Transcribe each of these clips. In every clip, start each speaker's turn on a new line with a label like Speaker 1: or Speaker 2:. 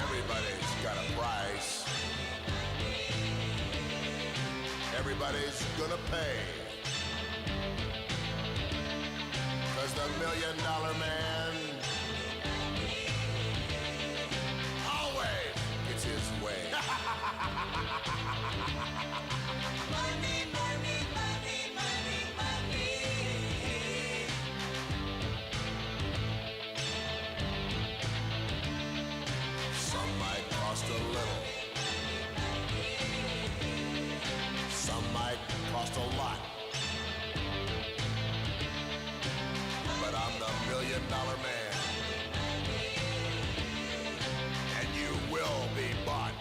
Speaker 1: Everybody's got a price. Everybody's gonna pay. 'Cause the $1 Million Man always gets his way. Money, money, money, money, money. Some might cost a little. Some might cost a lot. But I'm the $1 Million Man. And you will be bought.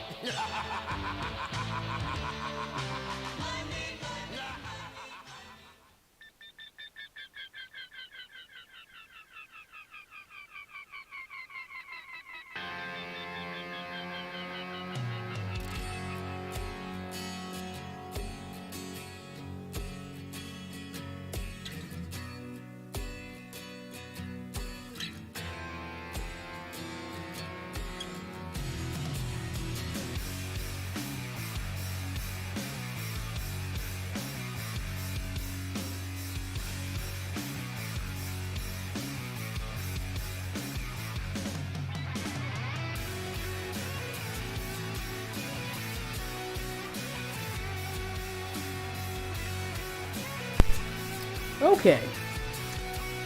Speaker 2: Okay.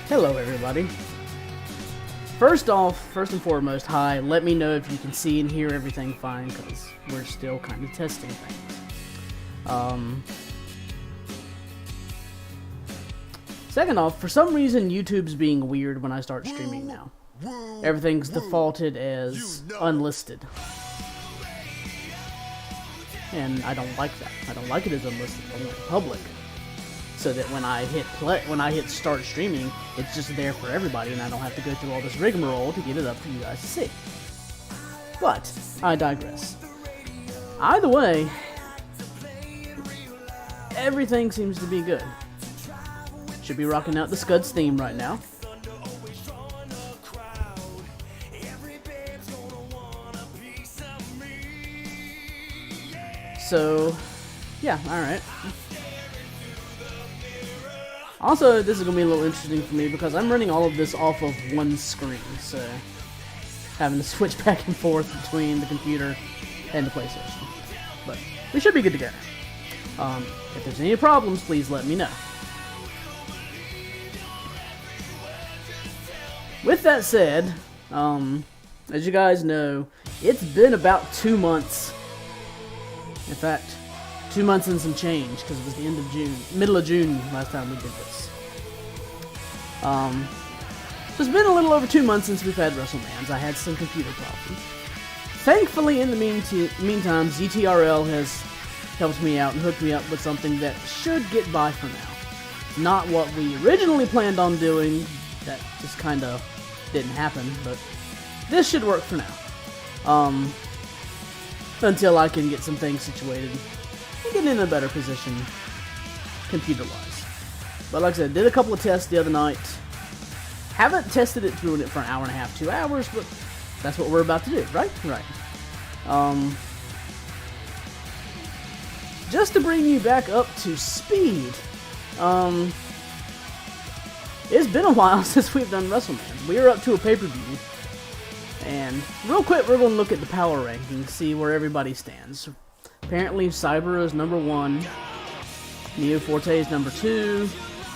Speaker 2: Hello, everybody. First and foremost, hi. Let me know if you can see and hear everything fine, because we're still kind of testing things. Second off, for some reason, YouTube's being weird when I start streaming now. Everything's defaulted as unlisted. And I don't like that. I don't like it as unlisted. I want it public. So that when I hit start streaming, it's just there for everybody, and I don't have to go through all this rigmarole to get it up for you guys to see. But I digress. Either way, everything seems to be good. Should be rocking out the Scuds theme right now. So, yeah, alright. Also, this is going to be a little interesting for me because I'm running all of this off of one screen, so having to switch back and forth between the computer and the PlayStation. But we should be good to go. If there's any problems, please let me know. With that said, as you guys know, it's been about 2 months. In fact, 2 months and some change, because it was the end of June, middle of June last time we did this. So it's been a little over 2 months since we've had Wrestlemans. I had some computer problems. Thankfully, in the meantime, ZTRL has helped me out and hooked me up with something that should get by for now. Not what we originally planned on doing, that just kind of didn't happen, but this should work for now. Until I can get some things situated and get in a better position computer-wise. But like I said, did a couple of tests the other night. Haven't tested it through it for an hour and a half, 2 hours, but that's what we're about to do, right? Right. Just to bring you back up to speed, it's been a while since we've done Wrestlemans. We are up to a pay-per-view, and real quick we're going to look at the power rankings, see where everybody stands. Apparently Cyber is number 1, Neo Forte is number 2,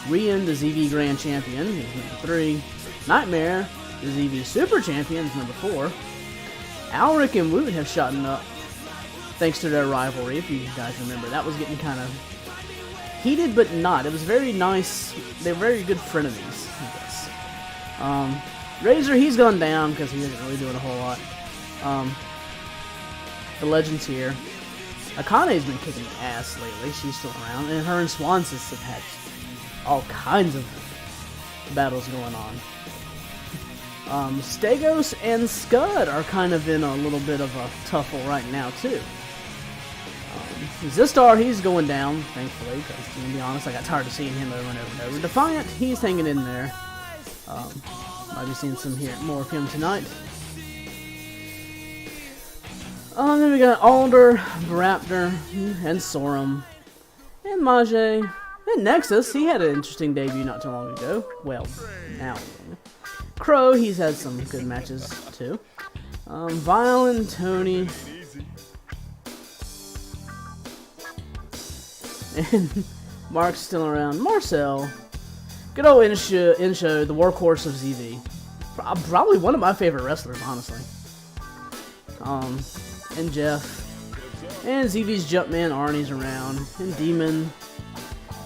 Speaker 2: Rian, the ZV Grand Champion, is number 3, Nightmare, the ZV Super Champion, is number 4. Alric and Woot have shot up, thanks to their rivalry, if you guys remember. That was getting kind of heated, but not. It was very nice. They're very good frenemies, I guess. Razor, he's gone down because he isn't really doing a whole lot. The Legend's here. Akane's been kicking ass lately. She's still around. And her and Swansis have had all kinds of battles going on. Stegos and Scud are kind of in a little bit of a tuffle right now, too. Zistar, he's going down, thankfully, because to be honest, I got tired of seeing him over and over and over. Defiant, he's hanging in there. Might be seeing more of him tonight. Then we got Alder, Raptor, and Sorum, and Mage, and Nexus. He had an interesting debut not too long ago. Well, now. Crow, he's had some good matches too. Violin, Tony, and Mark's still around. Marcel, good old Insho, the workhorse of ZV. Probably one of my favorite wrestlers, honestly. And Jeff, and ZV's Jumpman Arnie's around, and Demon.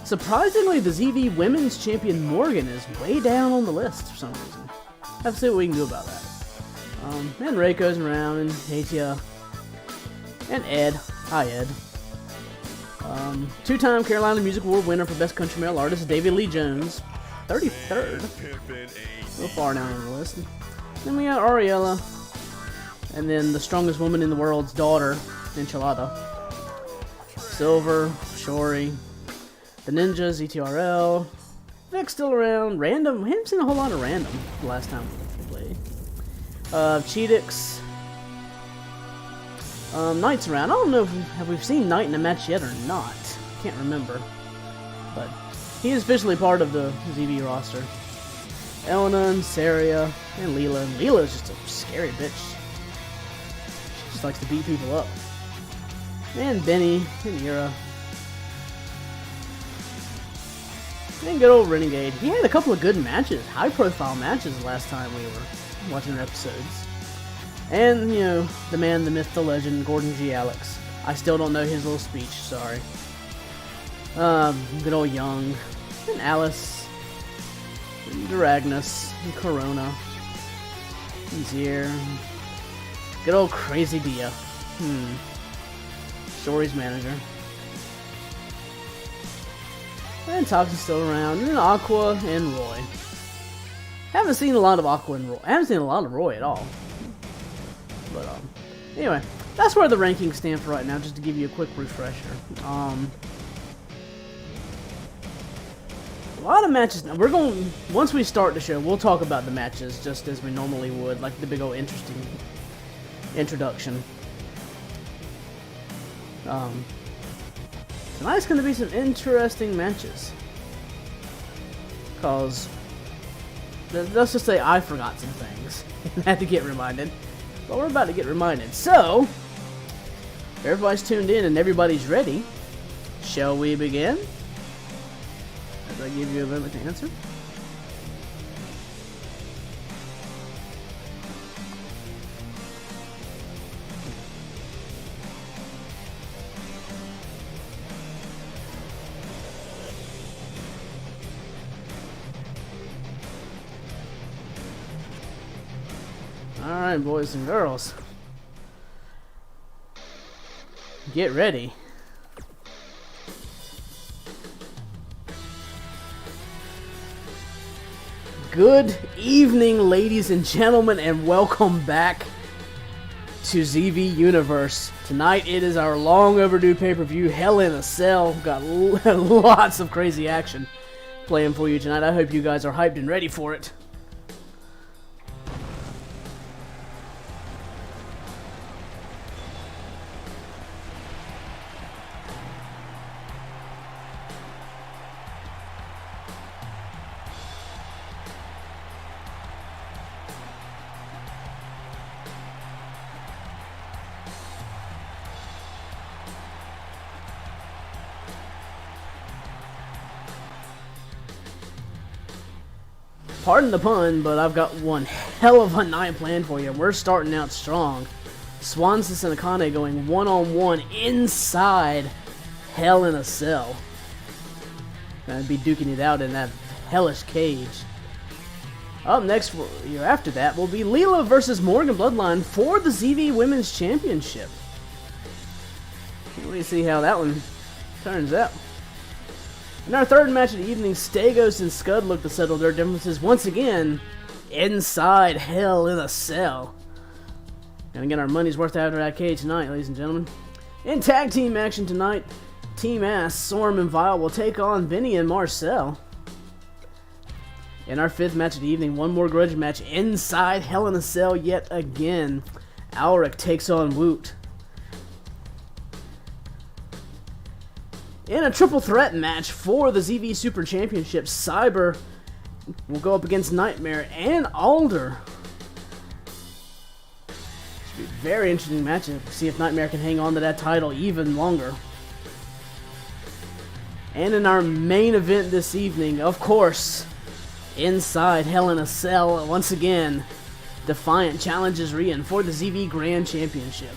Speaker 2: Surprisingly, the ZV Women's Champion Morgan is way down on the list for some reason. Have to see what we can do about that. And Reiko's around, and Hatia, and Ed. Hi, Ed. Two-time Carolina Music Award winner for Best Country Male Artist, David Lee Jones, 33rd. A little far down on the list. Then we got Ariella, and then the strongest woman in the world's daughter, Enchilada. Silver, Shori, the Ninjas, ETRL, Vic's still around, Random, we haven't seen a whole lot of Random the last time we played. Cheetix, Knight's around. I don't know if we've seen Knight in a match yet or not. Can't remember. But he is officially part of the ZV roster. Elena, and Saria, and Leela. And Leela is just a scary bitch. She just likes to beat people up. And Benny, and Ira. And good old Renegade. He had a couple of good matches, high-profile matches last time we were watching episodes. And, you know, the man, the myth, the legend, Gordon G. Alex. I still don't know his little speech, sorry. Good old Young, and Alice, and Duragnus, and Corona, and Zier, good old Crazy Dia. Shori's manager. And Toxin's still around, and Aqua and Roy. Haven't seen a lot of Aqua and Roy. I haven't seen a lot of Roy at all. But, anyway, that's where the rankings stand for right now, just to give you a quick refresher. A lot of matches. Now, once we start the show, we'll talk about the matches just as we normally would, like the big old interesting introduction. Tonight's going to be some interesting matches. Because, let's just say I forgot some things and had to get reminded. But we're about to get reminded. So, if everybody's tuned in and everybody's ready, shall we begin? As I give you a moment to answer. Alright, boys and girls. Get ready. Good evening, ladies and gentlemen, and welcome back to ZV Universe. Tonight it is our long overdue pay-per-view, Hell in a Cell. Got lots of crazy action playing for you tonight. I hope you guys are hyped and ready for it. Pardon the pun, but I've got one hell of a night planned for you. We're starting out strong. Swanson and Akane going one-on-one inside Hell in a Cell. Gonna be duking it out in that hellish cage. Up next, after that, will be Leela versus Morgan Bloodline for the ZV Women's Championship. Can't wait to see how that one turns out. In our third match of the evening, Stagos and Scud look to settle their differences once again inside Hell in a Cell. Gonna get our money's worth out of that cage tonight, ladies and gentlemen. In tag team action tonight, Team Ass, Storm and Vile will take on Benny and Marcel. In our 5th match of the evening, one more grudge match inside Hell in a Cell yet again. Alric takes on Woot. In a triple threat match for the ZV Super Championship, Cyber will go up against Nightmare and Alder. Should be a very interesting matchup. See if Nightmare can hang on to that title even longer. And in our main event this evening, of course, inside Hell in a Cell, once again, Defiant challenges Rian for the ZV Grand Championship.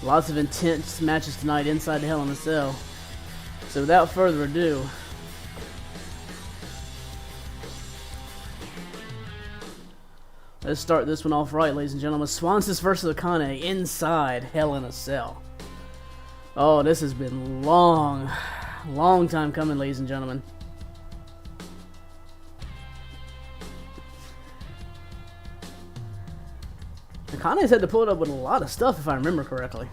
Speaker 2: Lots of intense matches tonight inside Hell in a Cell. So without further ado, let's start this one off right, ladies and gentlemen. Swansis versus Akane inside Hell in a Cell. Oh, this has been long time coming, ladies and gentlemen. Akane's had to pull it up with a lot of stuff, if I remember correctly.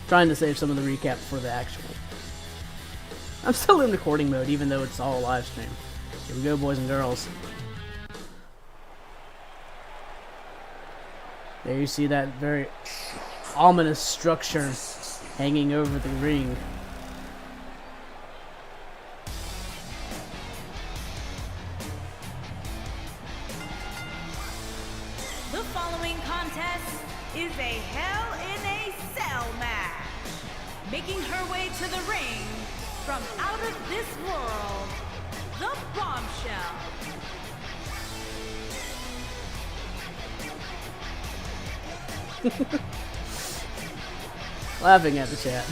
Speaker 2: Trying to save some of the recap for the actual. I'm still in recording mode, even though it's all a live stream. Here we go, boys and girls. There you see that very ominous structure hanging over the ring.
Speaker 3: The following contest is a Hell in a Cell match. Making her way to the ring from out of this world, the Bombshell.
Speaker 2: Laughing at the chat.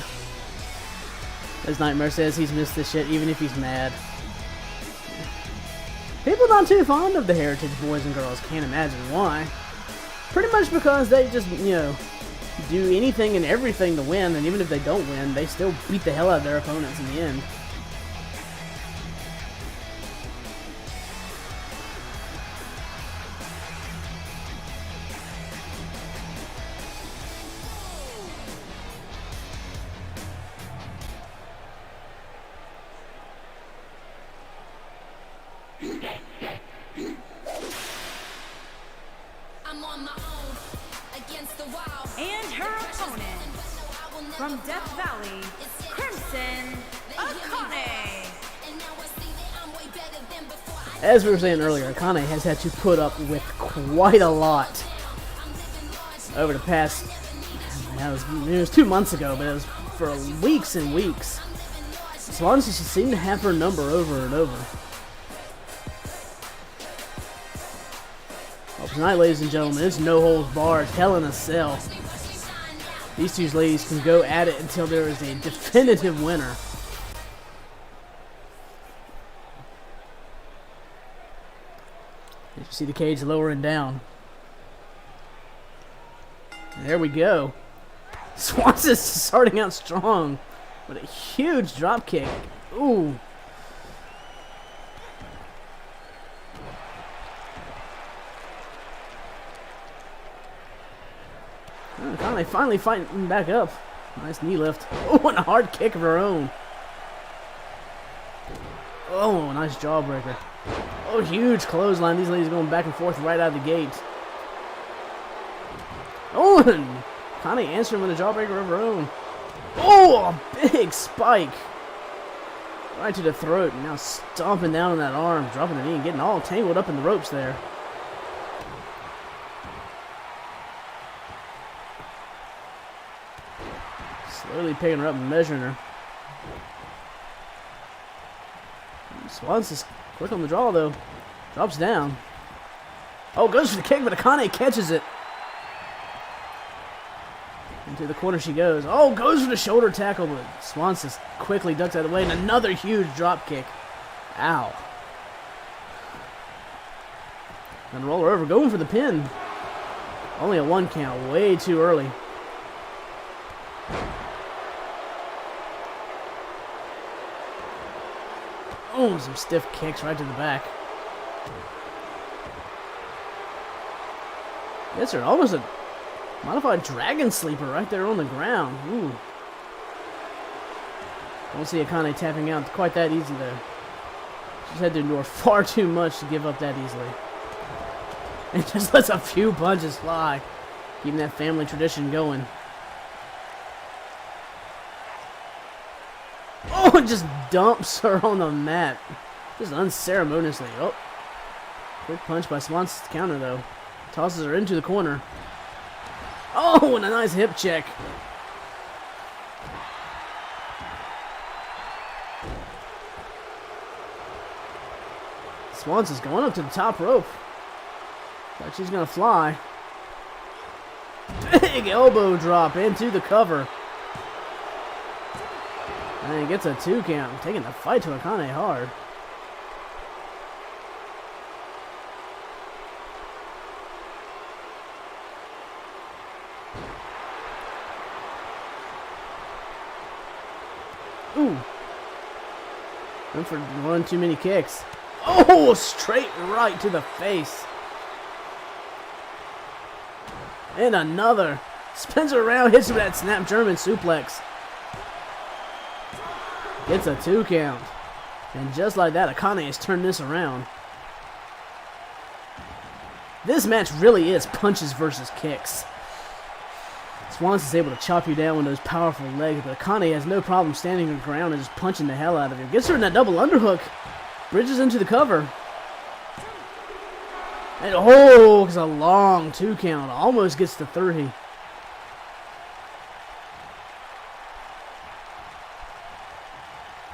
Speaker 2: As Nightmare says, he's missed this shit even if he's mad. People not too fond of the Heritage boys and girls. Can't imagine why. Pretty much because they just, you know, do anything and everything to win, and even if they don't win, they still beat the hell out of their opponents in the end.
Speaker 4: I'm on my own against the wall.
Speaker 3: And her opponent, from Death Valley, Crimson Akane.
Speaker 2: As we were saying earlier, Akane has had to put up with quite a lot over the past, it was 2 months ago, but it was for weeks and weeks. As long as she seemed to have her number over and over. Well, tonight, ladies and gentlemen, it's no holds barred, Hell in a Cell. These two ladies can go at it until there is a definitive winner. You see the cage lowering down. And there we go. Swanson's starting out strong with a huge drop kick. Ooh. Finally fighting back up. Nice knee lift. Oh, and a hard kick of her own. Oh, nice jawbreaker. Oh, huge clothesline. These ladies going back and forth right out of the gate. Oh, and Connie answering with a jawbreaker of her own. Oh, a big spike. Right to the throat. And now stomping down on that arm. Dropping the knee and getting all tangled up in the ropes there. Slowly picking her up and measuring her. Swanson's Quick on the draw, though. Drops down. Oh, goes for the kick, but Akane catches it. Into the corner she goes. Oh, goes for the shoulder tackle, but Swanson quickly ducks out of the way, and another huge drop kick. Ow. And roll her over, going for the pin. Only a 1 count, way too early. Oh, some stiff kicks right to the back. Yes, sir, almost a modified dragon sleeper right there on the ground. Ooh. Don't see Akane tapping out quite that easy there. She's had to endure far too much to give up that easily. And just lets a few punches fly, keeping that family tradition going. Oh, it just dumps her on the mat. Just unceremoniously. Oh. Quick punch by Swanson's counter, though. Tosses her into the corner. Oh, and a nice hip check. Swanson's going up to the top rope. Like she's going to fly. Big elbow drop into the cover. And he gets a 2 count. Taking the fight to Akane hard. Ooh. Went for one too many kicks. Oh, straight right to the face. And another. Spins her around, hits her with that snap German suplex. Gets a 2 count. And just like that, Akane has turned this around. This match really is punches versus kicks. Swanson's able to chop you down with those powerful legs, but Akane has no problem standing her ground and just punching the hell out of you. Gets her in that double underhook. Bridges into the cover. And oh, it's a long 2 count. Almost gets to 30.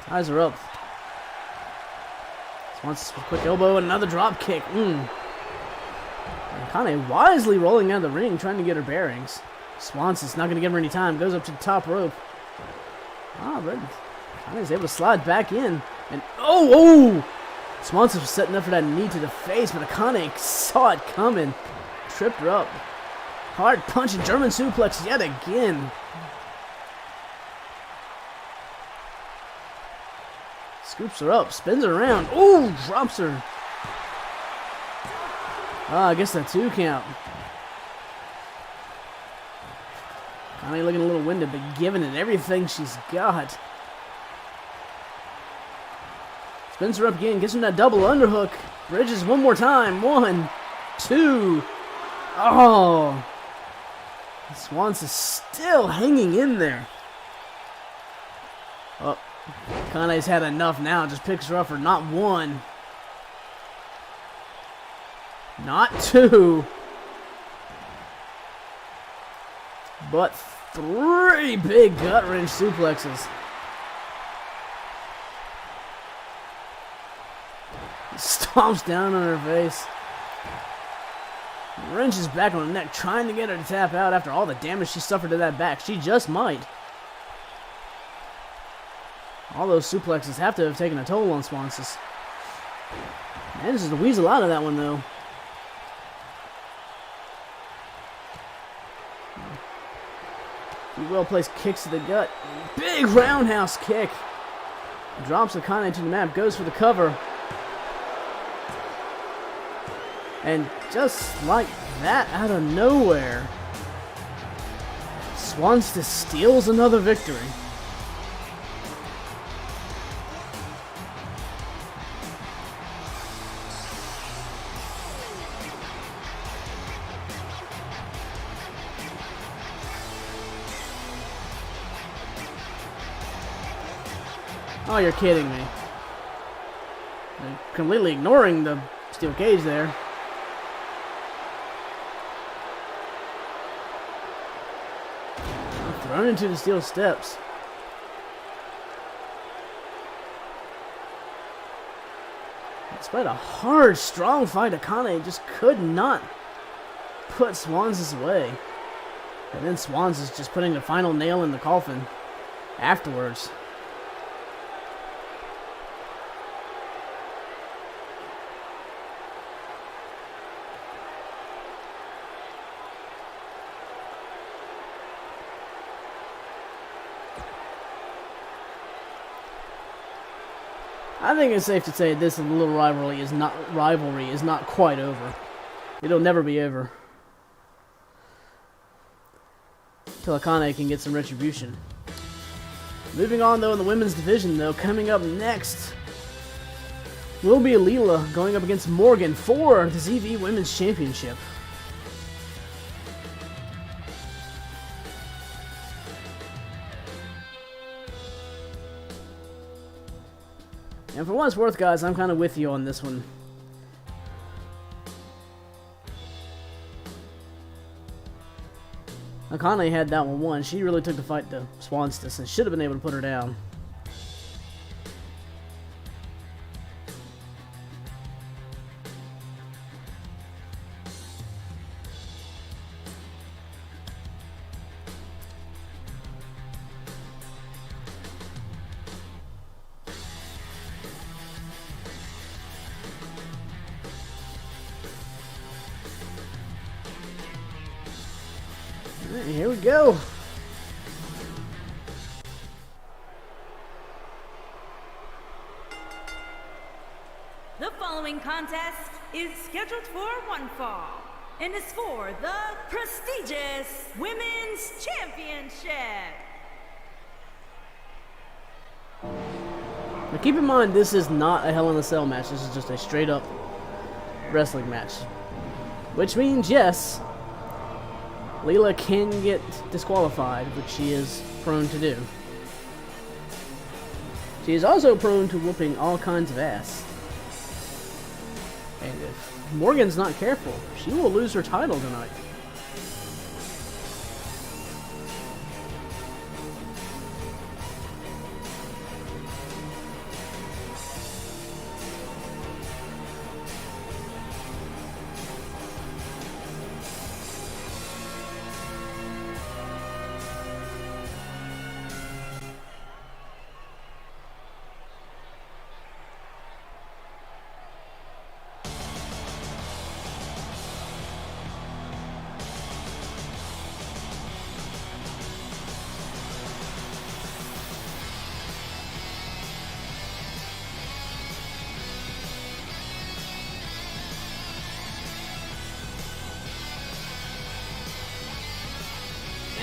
Speaker 2: Ties her up. Swanson's quick elbow and another drop kick. Akane wisely rolling out of the ring, trying to get her bearings. Swanson's not going to give her any time. Goes up to the top rope. Ah, but Akane's able to slide back in. And oh! Swanson was setting up for that knee to the face, but Akane saw it coming. Tripped her up. Hard punch and German suplex yet again. Scoops her up, spins her around. Ooh, drops her. Ah, I guess a 2 count. Akane looking a little winded, but giving it everything she's got. Spins her up again, gets her in that double underhook. Bridges one more time. 1, 2. Oh. Swanson's still hanging in there. Oh. Akane's had enough now. Just picks her up for not 1. Not 2. But 3 big gut-wrench suplexes. Stomps down on her face. Wrenches back on the neck, trying to get her to tap out after all the damage she suffered to that back. She just might. All those suplexes have to have taken a toll on Swanson. Manages to weasel out of that one, though. Well-placed kicks to the gut. Big roundhouse kick. Drops Akane to the mat. Goes for the cover. And just like that, out of nowhere, Swanson steals another victory. Oh, you're kidding me. They're completely ignoring the steel cage there. Thrown into the steel steps. Despite a hard, strong fight, Akane just could not put Swans' away. And then Swans is just putting the final nail in the coffin afterwards. I think it's safe to say this little rivalry is not quite over. It'll never be over till Akane can get some retribution. Moving on though in the women's division though, coming up next will be Leela going up against Morgan for the ZV Women's Championship. And for what it's worth, guys, I'm kind of with you on this one. Akane had that one won. She really took the fight to Swanstis and should have been able to put her down. Here we go.
Speaker 3: The following contest is scheduled for one fall and is for the prestigious Women's Championship.
Speaker 2: Now keep in mind, this is not a Hell in a Cell match. This is just a straight up wrestling match. Which means, yes, Leela can get disqualified, which she is prone to do. She is also prone to whooping all kinds of ass. And if Morgan's not careful, she will lose her title tonight.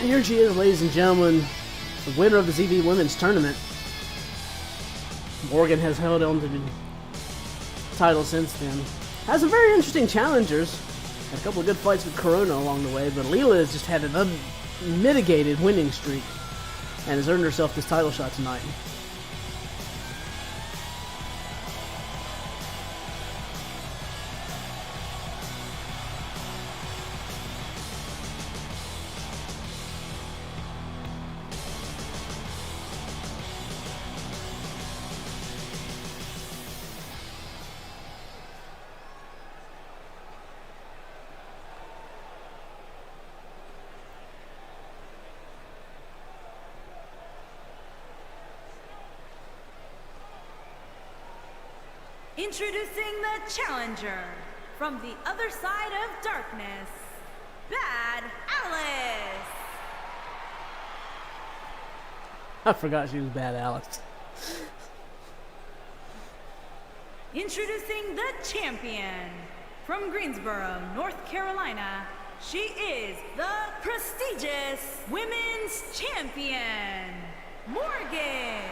Speaker 2: And here she is, ladies and gentlemen, the winner of the ZV Women's Tournament. Morgan has held on to the title since then. Has some very interesting challengers. Had a couple of good fights with Corona along the way, but Leela has just had an unmitigated winning streak and has earned herself this title shot tonight.
Speaker 3: Introducing the challenger from the other side of darkness, Bad Alice.
Speaker 2: I forgot she was Bad Alice.
Speaker 3: Introducing the champion from Greensboro, North Carolina. She is the prestigious Women's Champion, Morgan.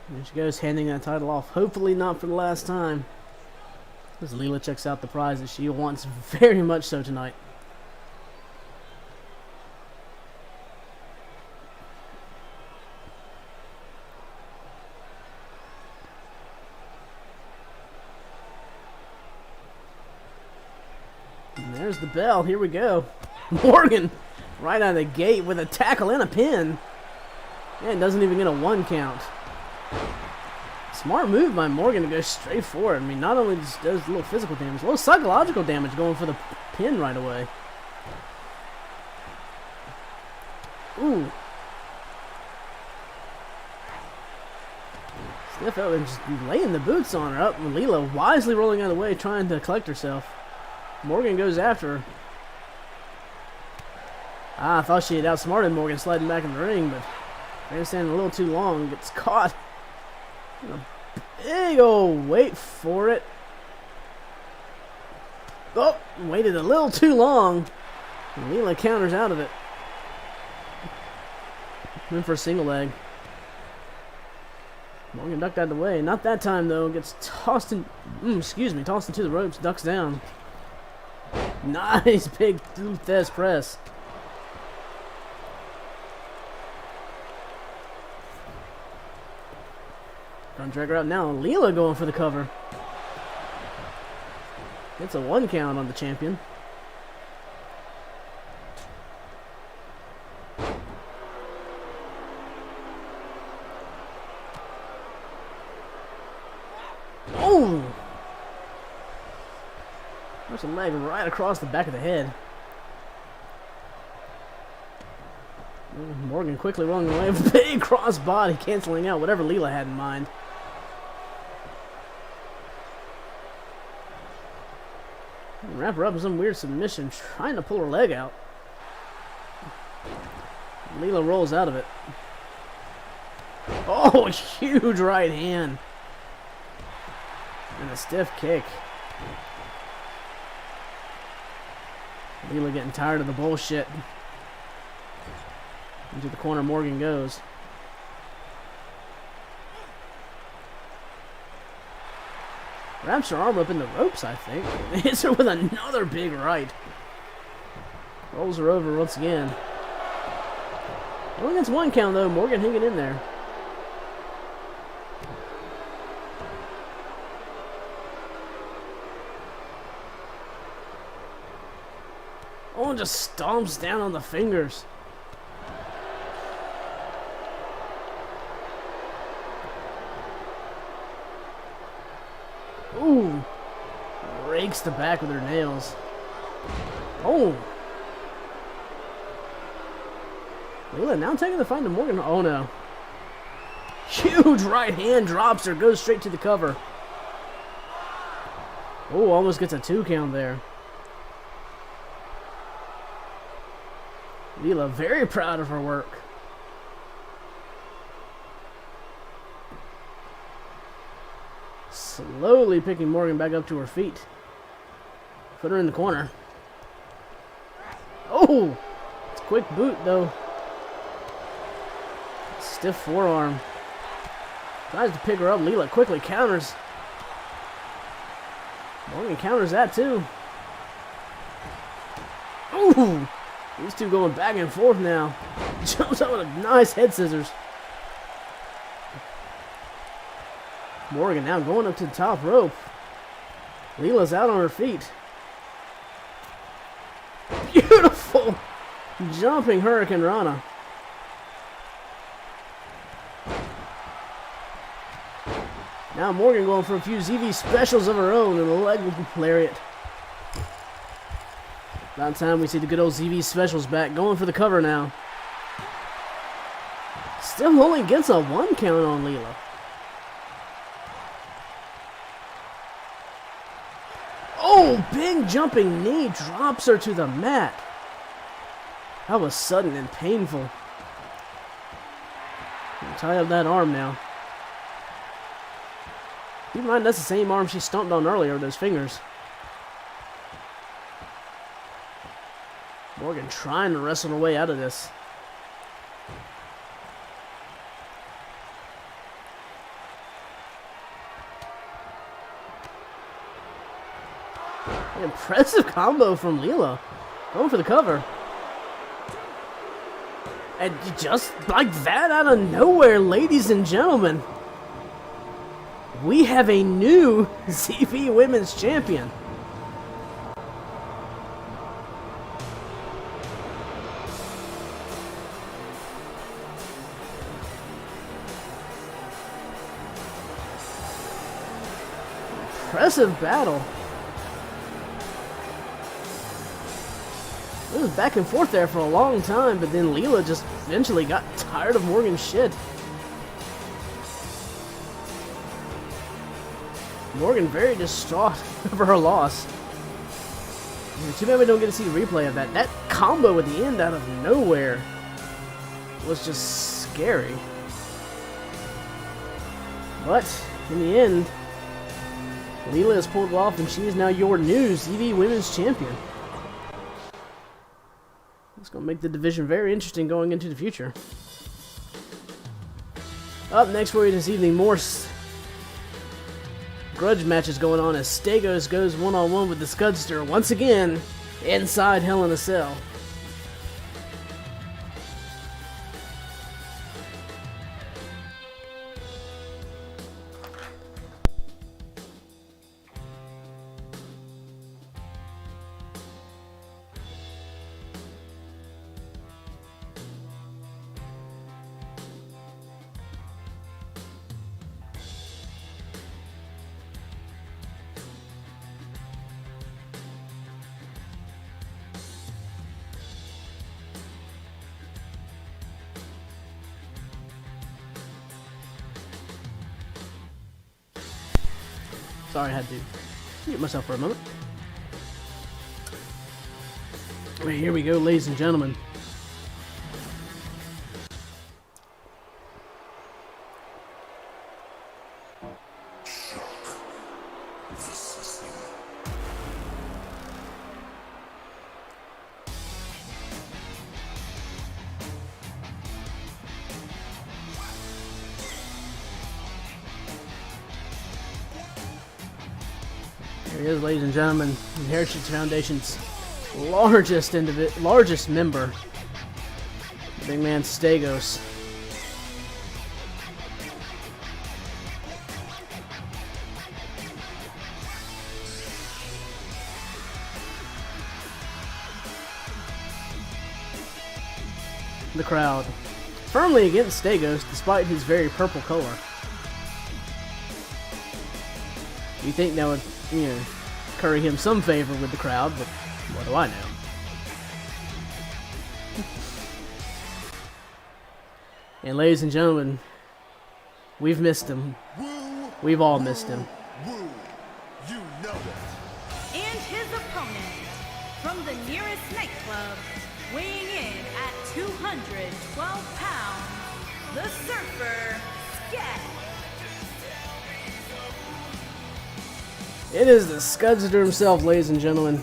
Speaker 2: There she goes, handing that title off. Hopefully not for the last time. As Leela checks out the prize that she wants very much so tonight. And there's the bell. Here we go. Morgan right out of the gate with a tackle and a pin. And doesn't even get a 1 count. Smart move by Morgan to go straight for it. I mean, not only just does a little physical damage, a little psychological damage going for the pin right away. Ooh. Stiff Evans just laying the boots on her up. Leela wisely rolling out of the way, trying to collect herself. Morgan goes after her. I thought she had outsmarted Morgan sliding back in the ring, but ran standing a little too long. Gets caught. Big old wait for it. Oh, waited a little too long. And Leela counters out of it. Went for a single leg. Morgan ducked out of the way. Not that time though. Gets tossed in. Tossed into the ropes. Ducks down. Nice big Thesz press. Front drag her out now. Leela going for the cover. It's a 1 count on the champion. Oh! There's a leg right across the back of the head. Morgan quickly rolling away. Big cross body canceling out whatever Leela had in mind. Wrap her up in some weird submission, trying to pull her leg out. Leela rolls out of it. Oh, huge right hand. And a stiff kick. Leela getting tired of the bullshit. Into the corner Morgan goes. Wraps her arm up in the ropes, I think. Hits her with another big right. Rolls her over once again. Only gets 1 count though. Morgan hanging in there. Oh, and just stomps down on the fingers. Ooh. Rakes the back with her nails. Oh. Leela now taking the fight to Morgan. Oh no. Huge right hand drops her. Goes straight to the cover. Oh, almost gets a 2 count there. Leela very proud of her work. Slowly picking Morgan back up to her feet. Put her in the corner. Oh! It's a quick boot though. Stiff forearm. Tries to pick her up. Leela quickly counters. Morgan counters that too. Ooh! These two going back and forth now. Jumps up with a nice head scissors. Morgan now going up to the top rope. Leela's out on her feet. Beautiful jumping Hurricane Rana. Now Morgan going for a few ZV specials of her own and a leg lariat. About time we see the good old ZV specials back. Going for the cover now. Still only gets a 1 count on Leela. Oh, big jumping knee drops her to the mat. That was sudden and painful. Tie up that arm now. Keep in mind that's the same arm she stomped on earlier with those fingers. Morgan trying to wrestle her way out of this. An impressive combo from Leela. Going for the cover. And just like that out of nowhere, ladies and gentlemen, we have a new ZV Women's Champion. impressive battle. It was back and forth there for a long time, but then Leela just eventually got tired of Morgan's shit. Morgan very distraught over her loss. Too bad we don't get to see a replay of that. That combo at the end out of nowhere was just scary. But in the end, Leela has pulled it off, and she is now your new ZV Women's Champion. It's going to make the division very interesting going into the future. Up next for you this evening, more grudge matches going on as Stagos goes one-on-one with the Scudster once again inside Hell in a Cell. Sorry, I had to mute myself for a moment. Right, here we go, ladies and gentlemen. Here he is, ladies and gentlemen, Heritage Foundation's largest member, big man Stagos. The crowd firmly against Stagos despite his very purple color. You think that would, curry him some favor with the crowd, but what do I know? And ladies and gentlemen, we've missed him. We've all missed him.
Speaker 1: You know it.
Speaker 3: And his opponent from the nearest nightclub, weighing in at 212 pounds, the Surfer Scat.
Speaker 2: It is the Scudster himself, ladies and gentlemen.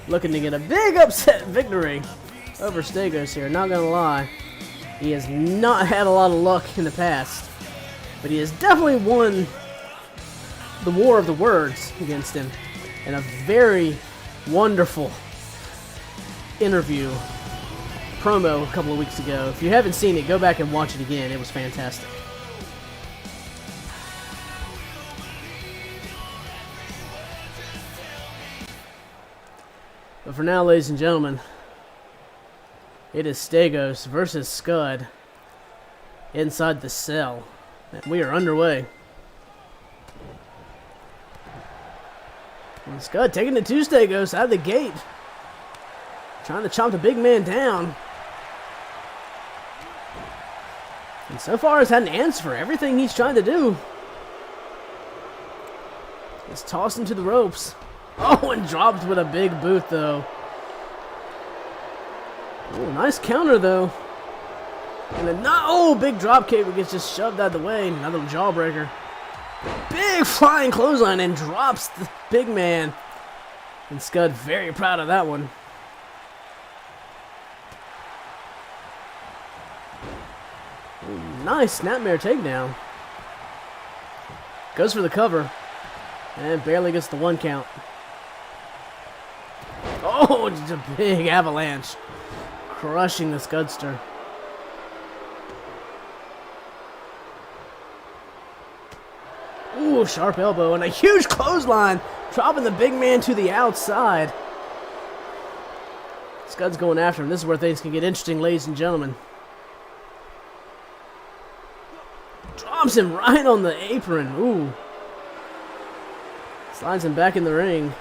Speaker 2: Looking to get a big upset victory over Stagos here, not gonna lie. He has not had a lot of luck in the past, but he has definitely won the war of the words against him in a very wonderful interview promo a couple of weeks ago. If you haven't seen it, go back and watch it again. It was fantastic. But for now, ladies and gentlemen, it is Stagos versus Scud inside the cell. And we are underway. And Scud taking it to Stagos out of the gate. Trying to chomp the big man down. And so far has had an answer for everything he's trying to do. It's tossed him to the ropes. Oh, and dropped with a big boot, though. Oh, nice counter, though. And a big drop kick gets just shoved out of the way. Another jawbreaker. Big flying clothesline and drops the big man. And Scud very proud of that one. Ooh, nice snapmare takedown. Goes for the cover. And barely gets the one count. Oh, just a big avalanche. Crushing the Scudster. Ooh, sharp elbow and a huge clothesline. Dropping the big man to the outside. Scud's going after him. This is where things can get interesting, ladies and gentlemen. Drops him right on the apron. Ooh. Slides him back in the ring.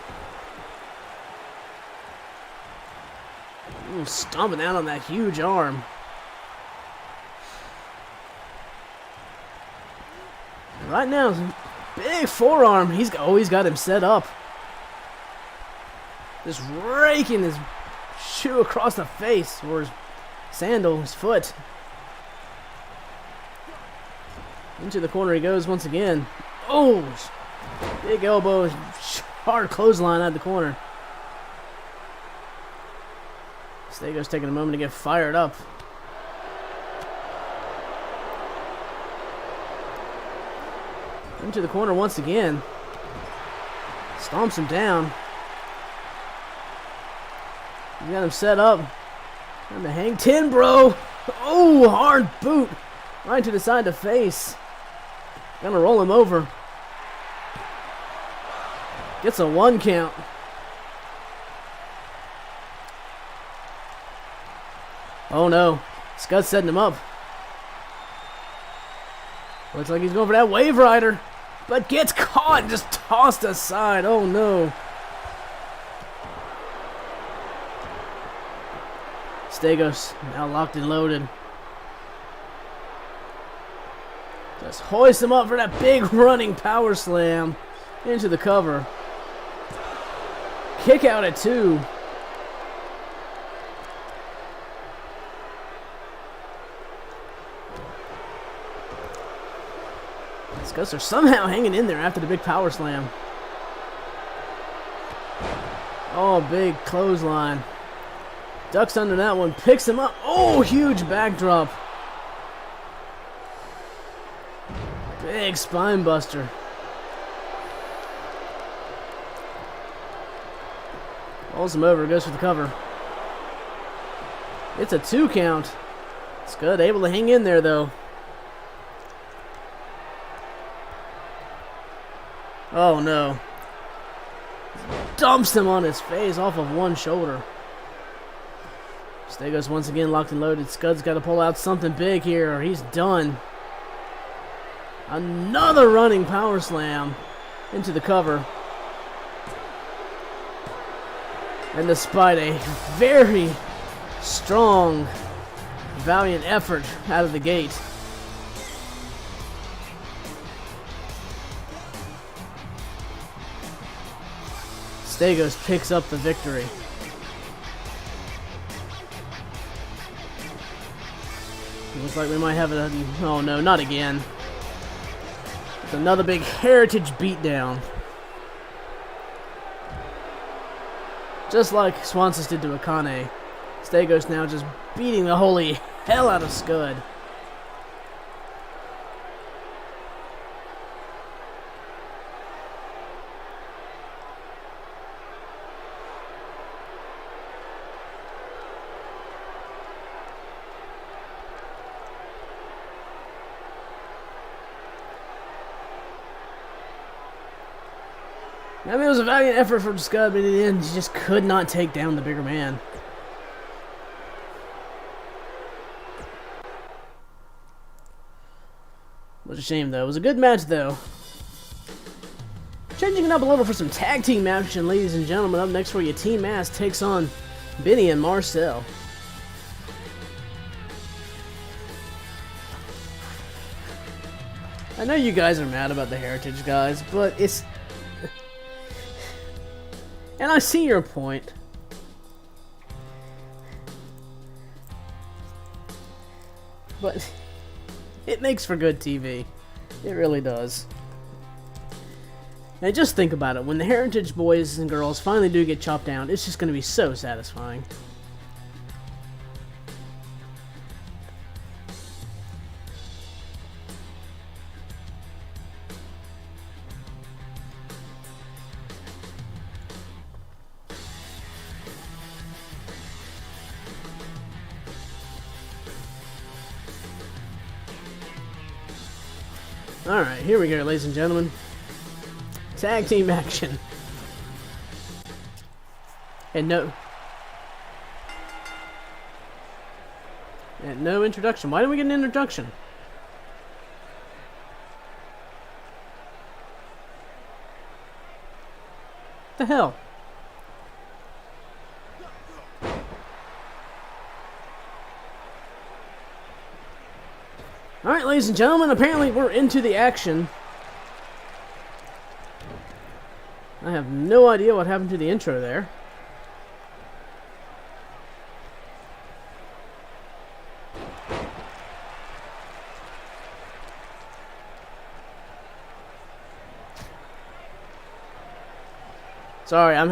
Speaker 2: Ooh, stomping out on that huge arm. Right now, big forearm. He's got him set up. Just raking his shoe across the face, or his sandal, his foot. Into the corner he goes once again. Oh, big elbow, hard clothesline out of the corner. Stego's taking a moment to get fired up. Into the corner once again. Stomps him down. You got him set up. Time to hang 10, bro. Oh, hard boot. Right to the side of the face. Gonna roll him over. Gets a 1 count. Oh no. Scud's setting him up. Looks like he's going for that wave rider. But gets caught and just tossed aside. Oh no. Stegos now locked and loaded. Just hoist him up for that big running power slam into the cover. Kick out at 2. Scuds are somehow hanging in there after the big power slam. Oh, big clothesline. Ducks under that one, picks him up. Oh, huge backdrop. Big spine buster. Rolls him over, goes for the cover. It's a 2 count. Scud able to hang in there though. Oh no. Dumps him on his face off of one shoulder. Stegos once again locked and loaded. Scud's got to pull out something big here or he's done. Another running power slam into the cover. And despite a very strong, valiant effort out of the gate, Stegos picks up the victory. Looks like we might have a... Oh no, not again. It's another big heritage beatdown. Just like Swanson did to Akane, Stegos now just beating the holy hell out of Scud. I mean, it was a valiant effort from Scud, but in the end, he just could not take down the bigger man. What a shame, though. It was a good match, though. Changing it up a little for some tag team action, ladies and gentlemen. Up next for you, Team Ass takes on Benny and Marcel. I know you guys are mad about the Heritage guys, but it's... And I see your point. But it makes for good TV. It really does. And just think about it. When the Heritage boys and girls finally do get chopped down, it's just going to be so satisfying. Alright, here we go, ladies and gentlemen. Tag team action. And no... And no introduction. Why didn't we get an introduction? What the hell? Alright, ladies and gentlemen, apparently we're into the action. I have no idea what happened to the intro there. Sorry, I'm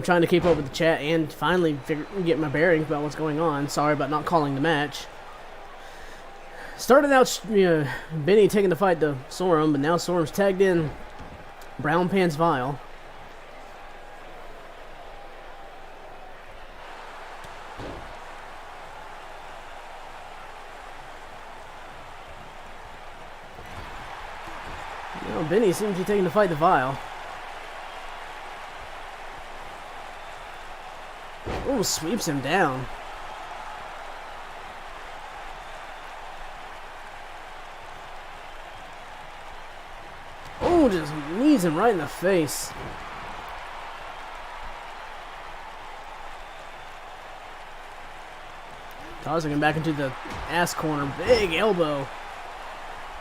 Speaker 2: trying to keep up with the chat and finally get my bearings about what's going on. Sorry about not calling the match. Started out, Benny taking the fight to Sorum, but now Sorum's tagged in Brown Pants Vile. Benny seems to be taking the fight to Vile. Oh, sweeps him down. Oh, just knees him right in the face. Tossing him back into the ass corner. Big elbow.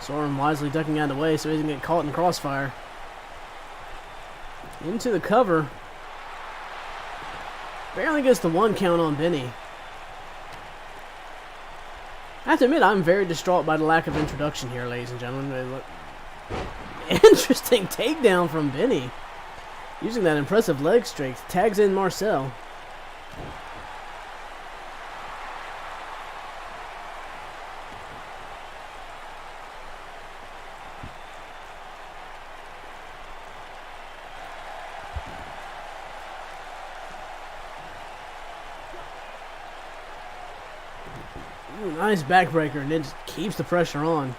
Speaker 2: Sorum wisely ducking out of the way so he doesn't get caught in the crossfire. Into the cover. Barely gets the 1 count on Benny. I have to admit, I'm very distraught by the lack of introduction here, ladies and gentlemen. Interesting takedown from Benny. Using that impressive leg strength. Tags in Marcel. Ooh, nice backbreaker, and it just keeps the pressure on.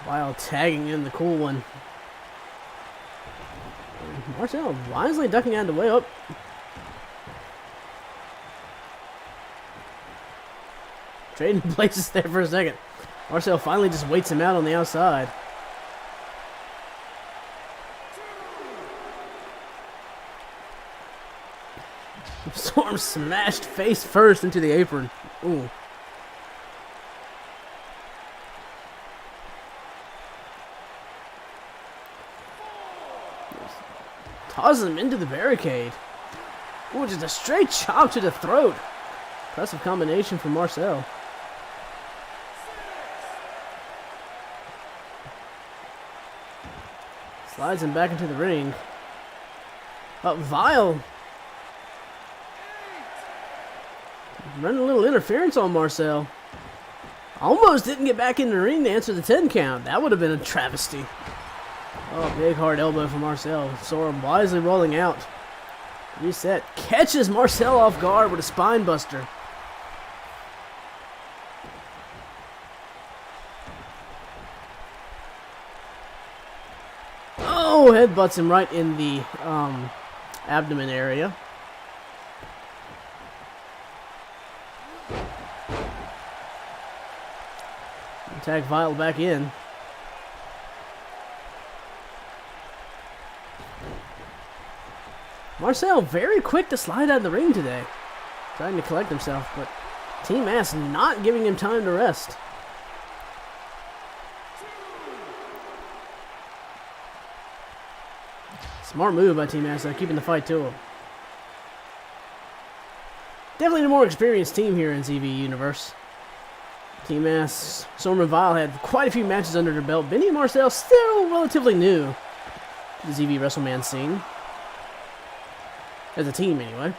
Speaker 2: While tagging in the cool one. Marcel wisely ducking out of the way up. Trading places there for a second. Marcel finally just waits him out on the outside. Storm smashed face first into the apron. Ooh. Tosses him into the barricade. Ooh, just a straight chop to the throat. Impressive combination from Marcel. Slides him back into the ring. Vile. Running a little interference on Marcel. Almost didn't get back in the ring to answer the 10 count. That would have been a travesty. Oh, big hard elbow from Marcel. Sorum wisely rolling out. Reset. Catches Marcel off guard with a spine buster. Oh, headbutts him right in the abdomen area. Tag Vile back in. Marcel very quick to slide out of the ring today. Trying to collect himself, but Team Ass not giving him time to rest. Smart move by Team Ass, though, keeping the fight to him. Definitely the more experienced team here in ZV Universe. Team Ass, Sorum and Vile had quite a few matches under their belt. Benny and Marcel still relatively new to the ZV Wrestleman scene. As a team, anyway.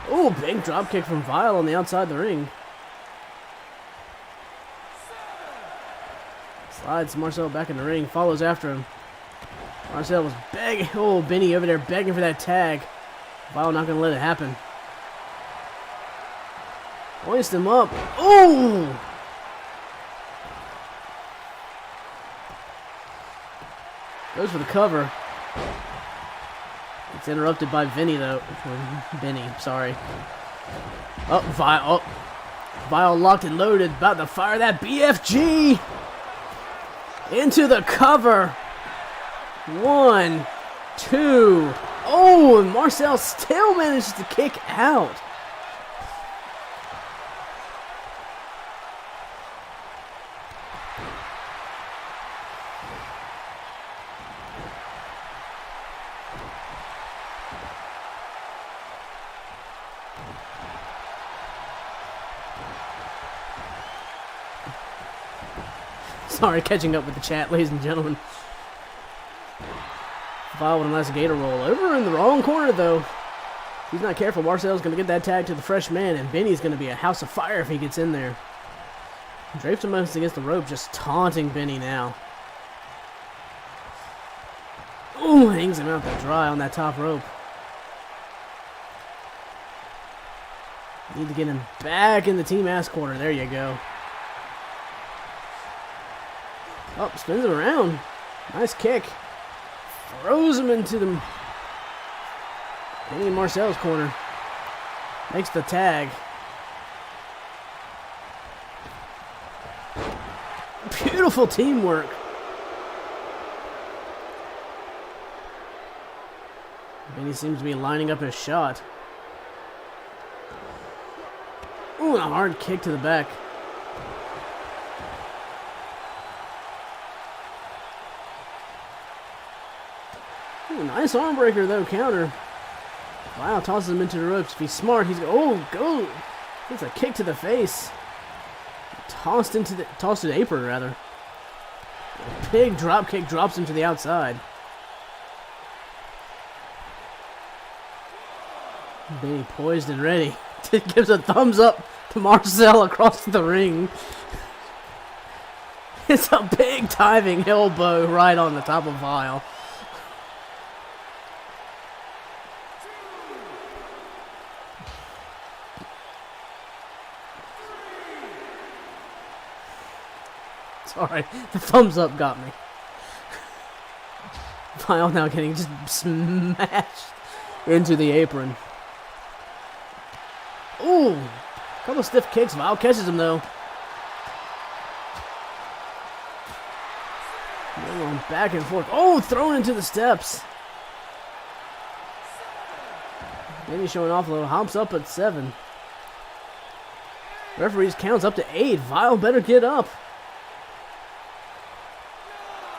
Speaker 2: Oh, big drop kick from Vile on the outside of the ring. Slides Marcel back in the ring, follows after him. Marcel was begging. Oh, Benny over there begging for that tag. Vile not going to let it happen. Hoist him up. Oh! Goes for the cover. It's interrupted by Vinny, though. Benny, sorry. Oh, Vile. Oh. Vile locked and loaded. About to fire that BFG. Into the cover. 1, 2. Oh, and Marcel still manages to kick out. Sorry, catching up with the chat, ladies and gentlemen. Vile with a nice gator roll. Over in the wrong corner, though. He's not careful. Marcel's going to get that tag to the fresh man, and Benny's going to be a house of fire if he gets in there. Drapes him against the rope, just taunting Benny now. Ooh, hangs him out to dry on that top rope. Need to get him back in the team ass corner. There you go. Oh, spins him around. Nice kick. Throws him into the Benny and Marcel's corner. Makes the tag. Beautiful teamwork. Benny seems to be lining up his shot. Ooh, and a hard kick to the back. Ooh, nice arm breaker though, counter. Wow, tosses him into the ropes. If he's smart, he's go. Gets a kick to the face. Tossed to the apron rather. A big drop kick drops him to the outside. Benny poised and ready. Gives a thumbs up to Marcel across the ring. It's a big diving elbow right on the top of Vile. Sorry, the thumbs up got me. Vile now getting just smashed into the apron. Ooh, a couple stiff kicks. Vile catches him though. Going back and forth. Oh, thrown into the steps. Maybe showing off a little. Hops up at 7. Referees counts up to 8. Vile better get up.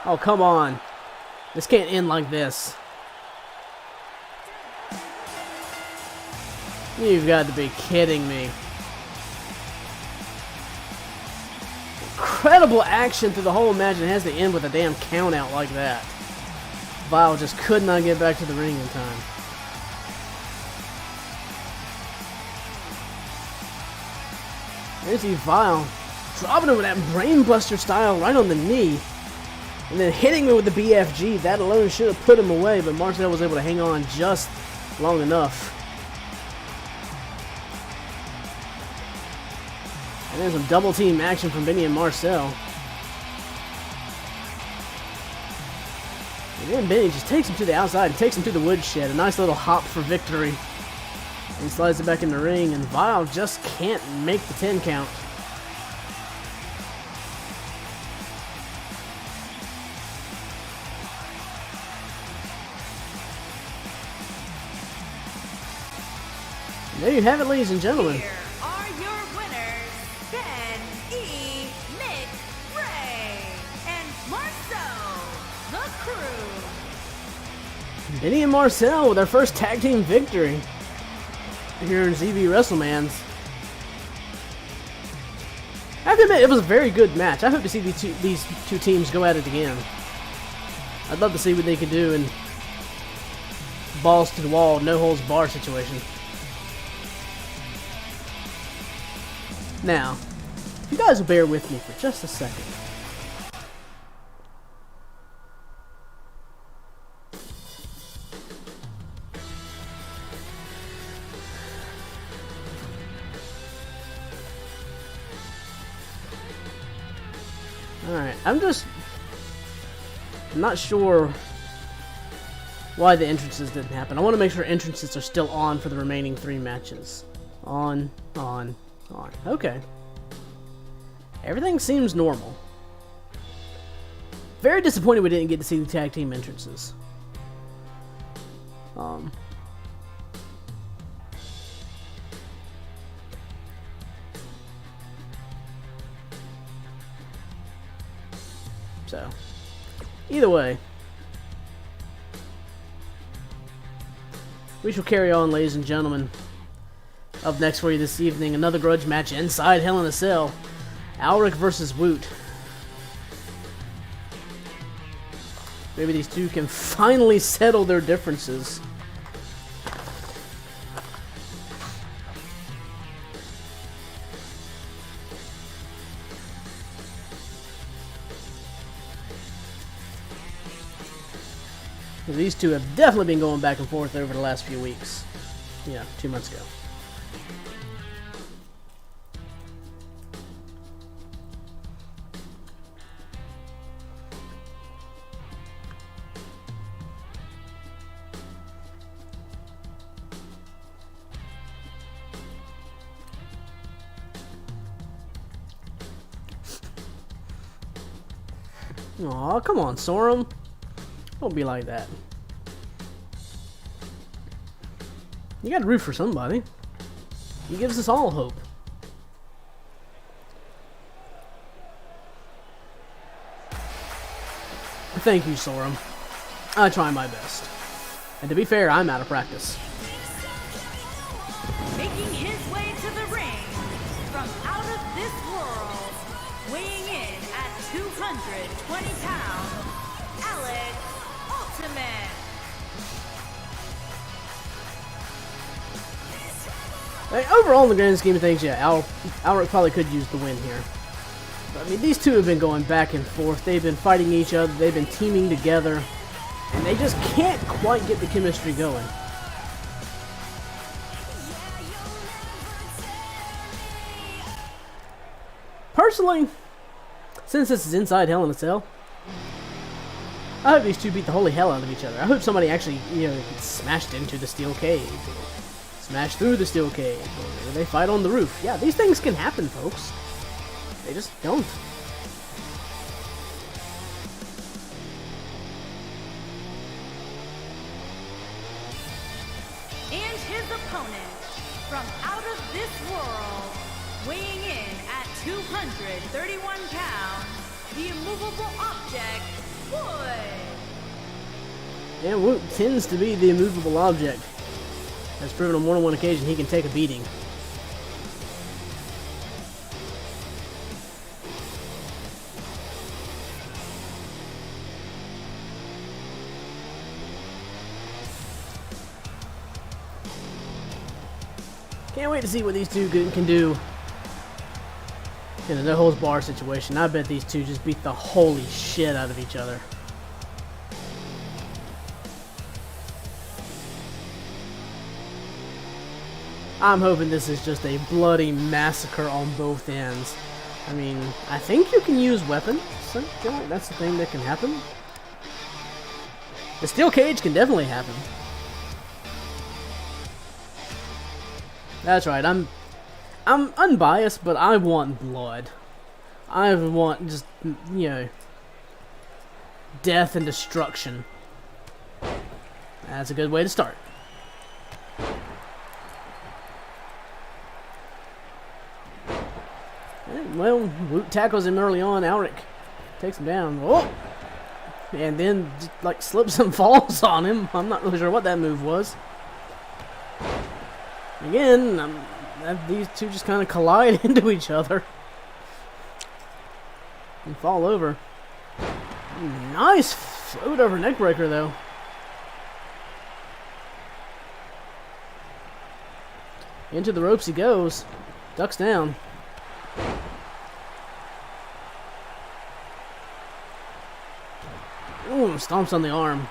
Speaker 2: Oh, come on. This can't end like this. You've got to be kidding me. Incredible action through the whole match, and it has to end with a damn count out like that. Vile just could not get back to the ring in time. There's Vile dropping him with that brainbuster style right on the knee. And then hitting him with the BFG. That alone should have put him away, but Marcel was able to hang on just long enough. And there's some double team action from Benny and Marcel. And then Benny just takes him to the outside and takes him to the woodshed. A nice little hop for victory. And he slides it back in the ring, and Vile just can't make the 10 count. There you have it, ladies and gentlemen.
Speaker 3: Here are your winners, Ben McRae and Marcel, the Crew.
Speaker 2: Benny and Marcel with their first tag team victory here in ZB Wrestlemans. I have to admit, it was a very good match. I hope to see these two teams go at it again. I'd love to see what they could do in balls to the wall, no holds bar situation. Now, if you guys will bear with me for just a second. Alright, I'm just I'm not sure why the entrances didn't happen. I want to make sure entrances are still on for the remaining 3 matches. On. Okay. Everything seems normal. Very disappointed we didn't get to see the tag team entrances. So, either way, we shall carry on, ladies and gentlemen. Up next for you this evening, another grudge match inside Hell in a Cell. Alric versus Woot. Maybe these two can finally settle their differences. These two have definitely been going back and forth over the last few weeks. Yeah, 2 months ago. Aw, come on, Sorum. Don't be like that. You gotta root for somebody. He gives us all hope. Thank you, Sorum. I try my best. And to be fair, I'm out of practice.
Speaker 3: Making his way to the ring from out of this world, weighing in at 220 pounds, Alex Ultimate.
Speaker 2: Like, overall, in the grand scheme of things, yeah, Alric probably could use the win here. But, I mean, these two have been going back and forth. They've been fighting each other. They've been teaming together. And they just can't quite get the chemistry going. Personally, since this is inside Hell in a Cell, I hope these two beat the holy hell out of each other. I hope somebody actually, gets smashed into the steel cage. Smash through the steel cage, or maybe they fight on the roof. Yeah, these things can happen, folks. They just don't.
Speaker 3: And his opponent from out of this world, weighing in at 231 pounds, the immovable object, Wood.
Speaker 2: Yeah, Woot tends to be the immovable object. Has proven on more than one occasion he can take a beating. Can't wait to see what these two can do in a no-holds-barred situation. I bet these two just beat the holy shit out of each other. I'm hoping this is just a bloody massacre on both ends. I mean, I think you can use weapons. So I feel like that's the thing that can happen. The steel cage can definitely happen. That's right, I'm unbiased, but I want blood. I want just, death and destruction. That's a good way to start. Well, Woot tackles him early on. Alric takes him down. Oh! And then just, like, slips and falls on him. I'm not really sure what that move was. Again, these two just kind of collide into each other. And fall over. Nice float over neckbreaker, though. Into the ropes he goes. Ducks down. Ooh, stomps on the arm.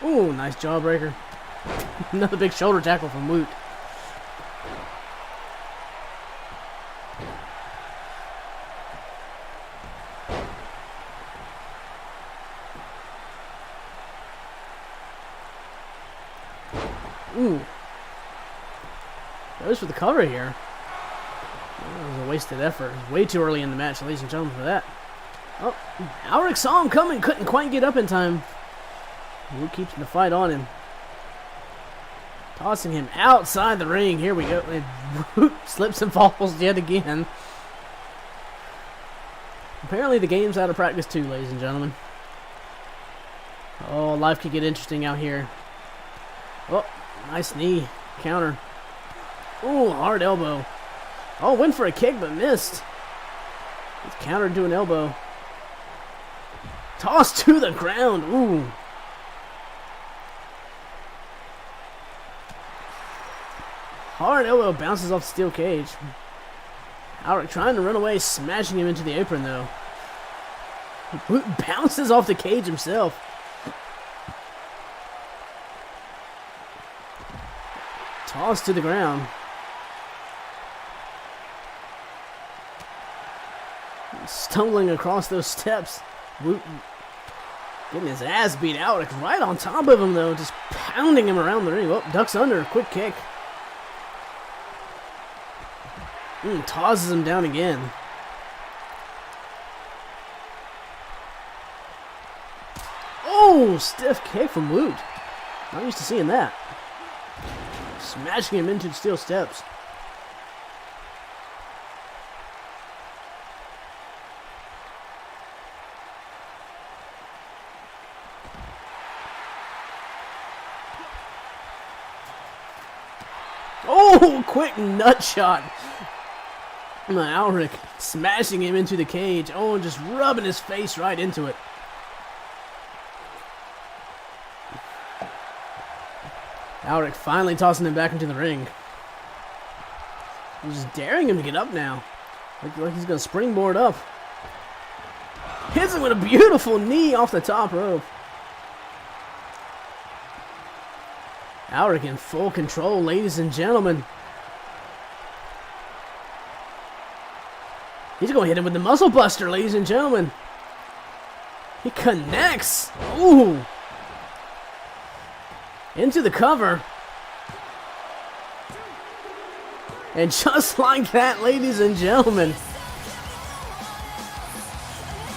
Speaker 2: Ooh, nice jawbreaker. Another big shoulder tackle from Woot. Goes for the cover here. That was a wasted effort. It was way too early in the match, ladies and gentlemen, for that. Oh, Alric saw him coming, couldn't quite get up in time. Who keeps the fight on him? Tossing him outside the ring. Here we go. And slips and falls yet again. Apparently the game's out of practice too, ladies and gentlemen. Oh, life could get interesting out here. Oh, nice knee. Counter. Ooh, hard elbow. Oh, went for a kick but missed. It's countered to an elbow. Tossed to the ground. Ooh. Hard elbow bounces off the steel cage. Alric trying to run away, smashing him into the apron though. Bounces off the cage himself. Tossed to the ground. Stumbling across those steps. Getting his ass beat out. Right on top of him though. Just pounding him around the ring. Oh, ducks under. Quick kick. Tosses him down again. Oh, stiff kick from Woot. Not used to seeing that. Smashing him into the steel steps. Oh, quick nut shot. Alric smashing him into the cage. Oh, just rubbing his face right into it. Alric finally tossing him back into the ring. He's just daring him to get up now. Like he's going to springboard up. Hits him with a beautiful knee off the top rope. Alric in full control, ladies and gentlemen. He's going to hit him with the muscle buster, ladies and gentlemen. He connects. Ooh. Into the cover. And just like that, ladies and gentlemen,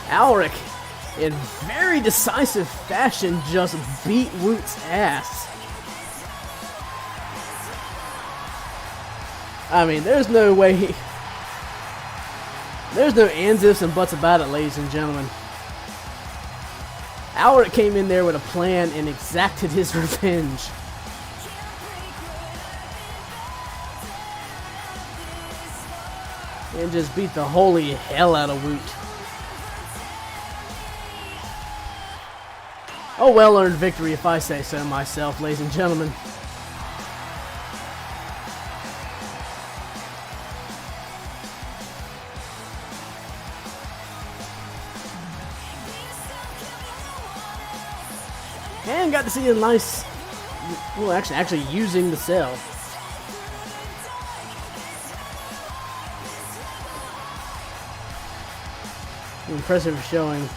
Speaker 2: Alric, in very decisive fashion, just beat Woot's ass. I mean, there's no way there's no ands, ifs, and buts about it, ladies and gentlemen. Alric came in there with a plan and exacted his revenge. And just beat the holy hell out of Woot. A well-earned victory, if I say so myself, ladies and gentlemen. And got to see a nice, well, actually using the cell. Impressive showing.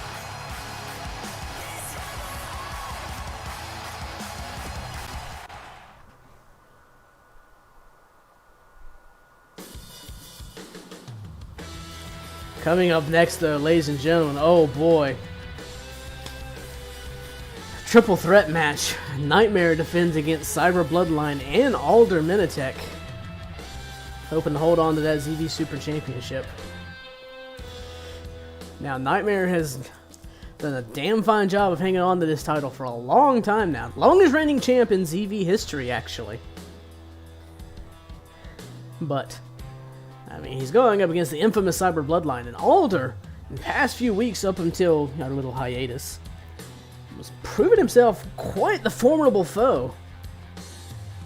Speaker 2: Coming up next, though, ladies and gentlemen, oh boy. Triple threat match. Nightmare defends against XeroBloodline and Alder Minitek. Hoping to hold on to that ZV Super Championship. Now, Nightmare has done a damn fine job of hanging on to this title for a long time now. Longest reigning champ in ZV history, actually. But, I mean, he's going up against the infamous XeroBloodline. And Alder, in the past few weeks up until our little hiatus, was proving himself quite the formidable foe.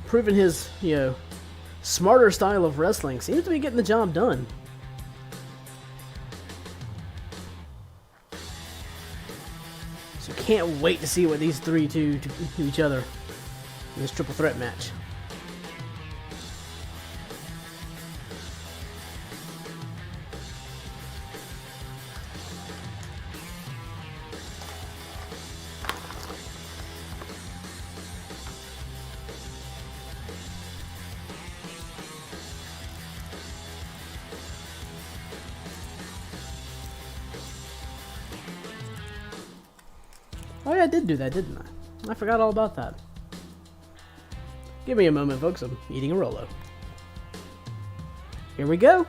Speaker 2: Proving his, smarter style of wrestling. Seems to be getting the job done. So can't wait to see what these three do to each other in this triple threat match. Oh yeah, I did do that, didn't I? I forgot all about that. Give me a moment, folks. I'm eating a Rolo. Here we go.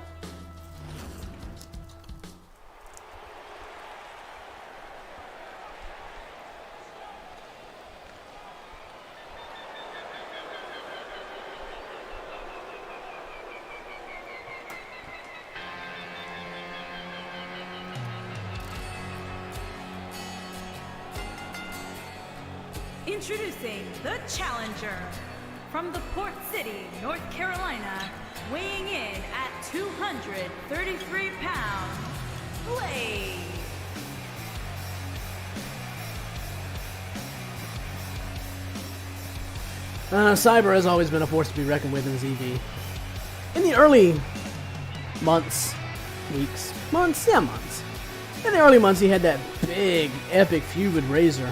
Speaker 3: Introducing the challenger from the Port City, North Carolina, weighing in at 233 pounds, Blade.
Speaker 2: Cyber has always been a force to be reckoned with in ZV. In the early months, weeks, months, yeah, months. In the early months, he had that big, epic feud with Razor.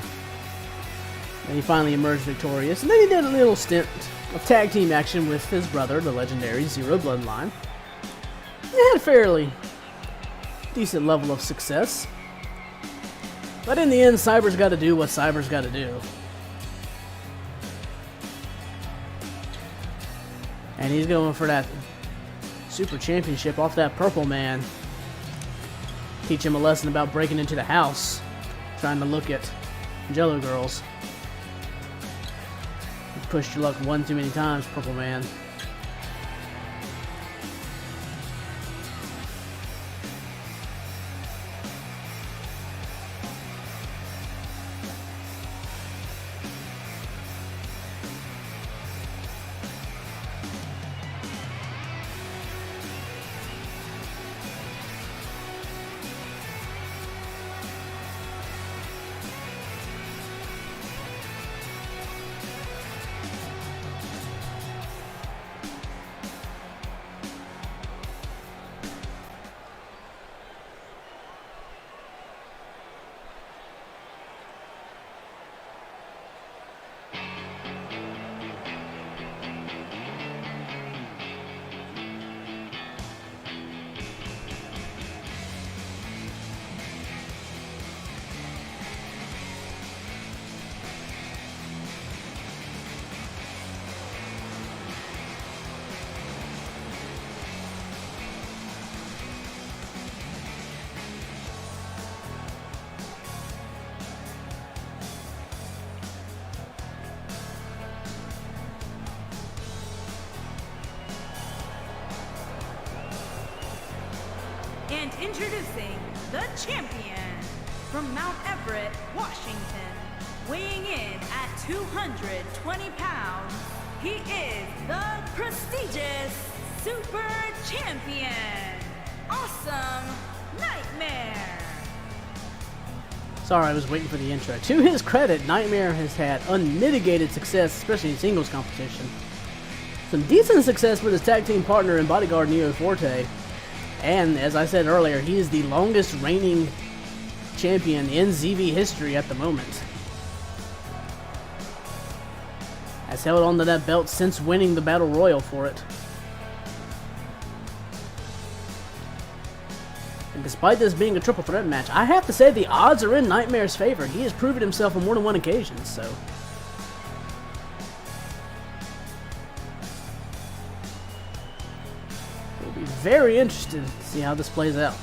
Speaker 2: And he finally emerged victorious. And then he did a little stint of tag team action with his brother, the legendary XeroBloodline. He had a fairly decent level of success. But in the end, Cyber's got to do what Cyber's got to do. And he's going for that Super Championship off that Purple Man. Teach him a lesson about breaking into the house. Trying to look at Jello Girls. You pushed your luck one too many times, Purple Man.
Speaker 3: And introducing the champion from Mount Everett, Washington, weighing in at 220 pounds, he is the prestigious Super Champion, Awesome Nightmare.
Speaker 2: Sorry, I was waiting for the intro. To his credit, Nightmare has had unmitigated success, especially in singles competition. Some decent success with his tag team partner and bodyguard Neo Forte. And, as I said earlier, he is the longest reigning champion in ZV history at the moment. Has held on to that belt since winning the Battle Royal for it. And despite this being a triple threat match, I have to say the odds are in Nightmare's favor. He has proven himself on more than one occasion, so... we'll be very interested to see how this plays out.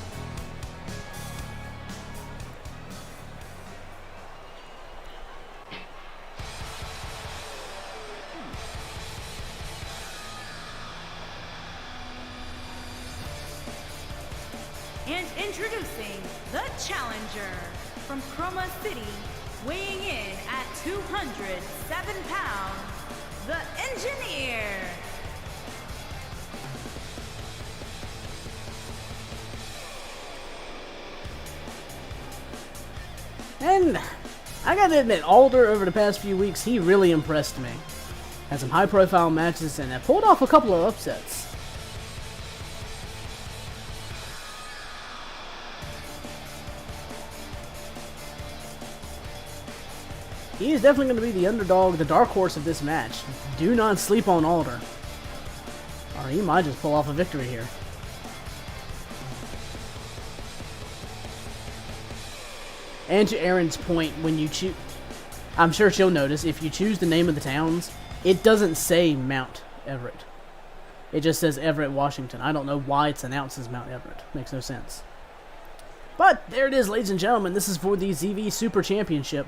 Speaker 3: And introducing the challenger from Chroma City, weighing in at 207 pounds, the Engineer.
Speaker 2: And I gotta admit, Alder over the past few weeks, he really impressed me. Had some high profile matches and pulled off a couple of upsets. He is definitely going to be the underdog, the dark horse of this match. Do not sleep on Alder. Or he might just pull off a victory here. And to Aaron's point, when you choose, I'm sure she'll notice, if you choose the name of the towns, it doesn't say Mount Everett. It just says Everett, Washington. I don't know why it's announced as Mount Everett. Makes no sense. But there it is, ladies and gentlemen. This is for the ZV Super Championship.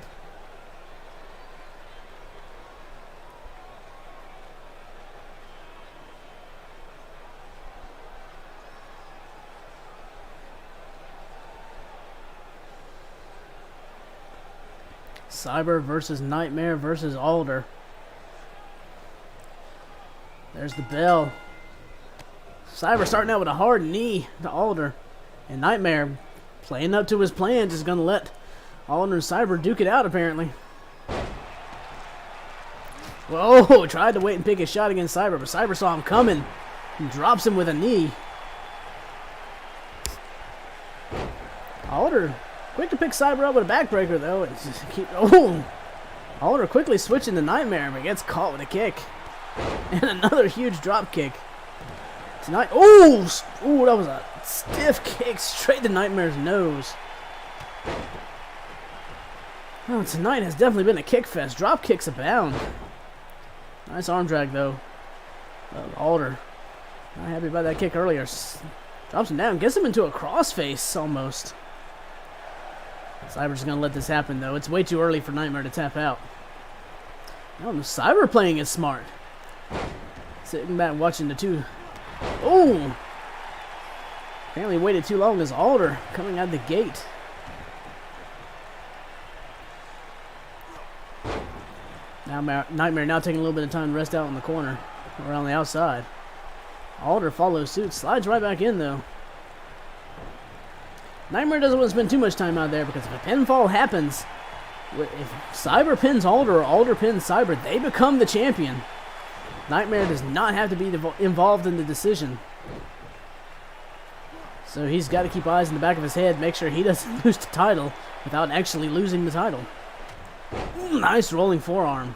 Speaker 2: Cyber versus Nightmare versus Alder. There's the bell. Cyber starting out with a hard knee to Alder. And Nightmare, playing up to his plan, just going to let Alder and Cyber duke it out, apparently. Whoa, tried to wait and pick his shot against Cyber, but Cyber saw him coming and drops him with a knee. Alder, quick to pick Cyber up with a backbreaker, though. And just Alder quickly switching to Nightmare, but gets caught with a kick. And another huge drop kick. Tonight, that was a stiff kick straight to Nightmare's nose. Oh, tonight has definitely been a kick fest. Drop kicks abound. Nice arm drag, though. Alder, not happy about that kick earlier. Drops him down, gets him into a crossface almost. Cyber's just gonna let this happen, though. It's way too early for Nightmare to tap out. Oh, Cyber playing it smart. Sitting back watching the two. Oh! Apparently waited too long as Alder coming out the gate. Now Nightmare now taking a little bit of time to rest out in the corner. Around the outside. Alder follows suit. Slides right back in, though. Nightmare doesn't want to spend too much time out there because if a pinfall happens, if Cyber pins Alder or Alder pins Cyber, they become the champion. Nightmare does not have to be involved in the decision. So he's got to keep eyes in the back of his head, make sure he doesn't lose the title without actually losing the title. Nice rolling forearm.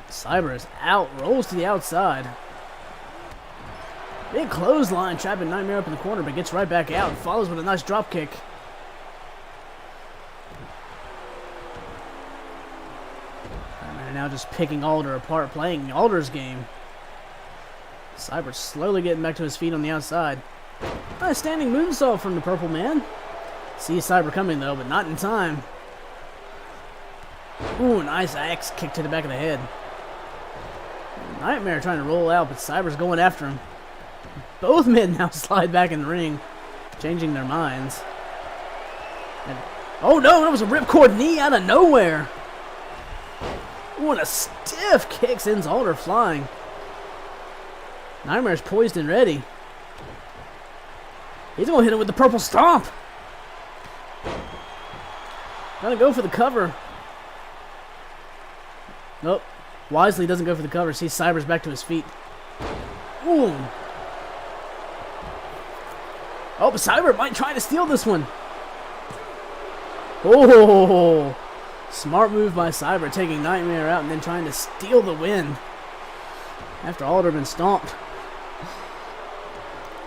Speaker 2: Cyber is out, rolls to the outside. Big clothesline, trapping Nightmare up in the corner, but gets right back out and follows with a nice drop kick. Nightmare now just picking Alder apart, playing Alder's game. Cyber slowly getting back to his feet on the outside. Nice standing moonsault from the purple man. Sees Cyber coming, though, but not in time. Ooh, nice axe kick to the back of the head. Nightmare trying to roll out, but Cyber's going after him. Both men now slide back in the ring, changing their minds. And, oh no, that was a ripcord knee out of nowhere. Ooh, and a stiff kick sends Alder flying. Nightmare's poised and ready. He's going to hit him with the purple stomp. Gonna go for the cover. Nope. Wisely doesn't go for the cover. Sees Cyber's back to his feet. Ooh. Oh, but Cyber might try to steal this one. Oh. Smart move by Cyber, taking Nightmare out and then trying to steal the win. After Alder been stomped.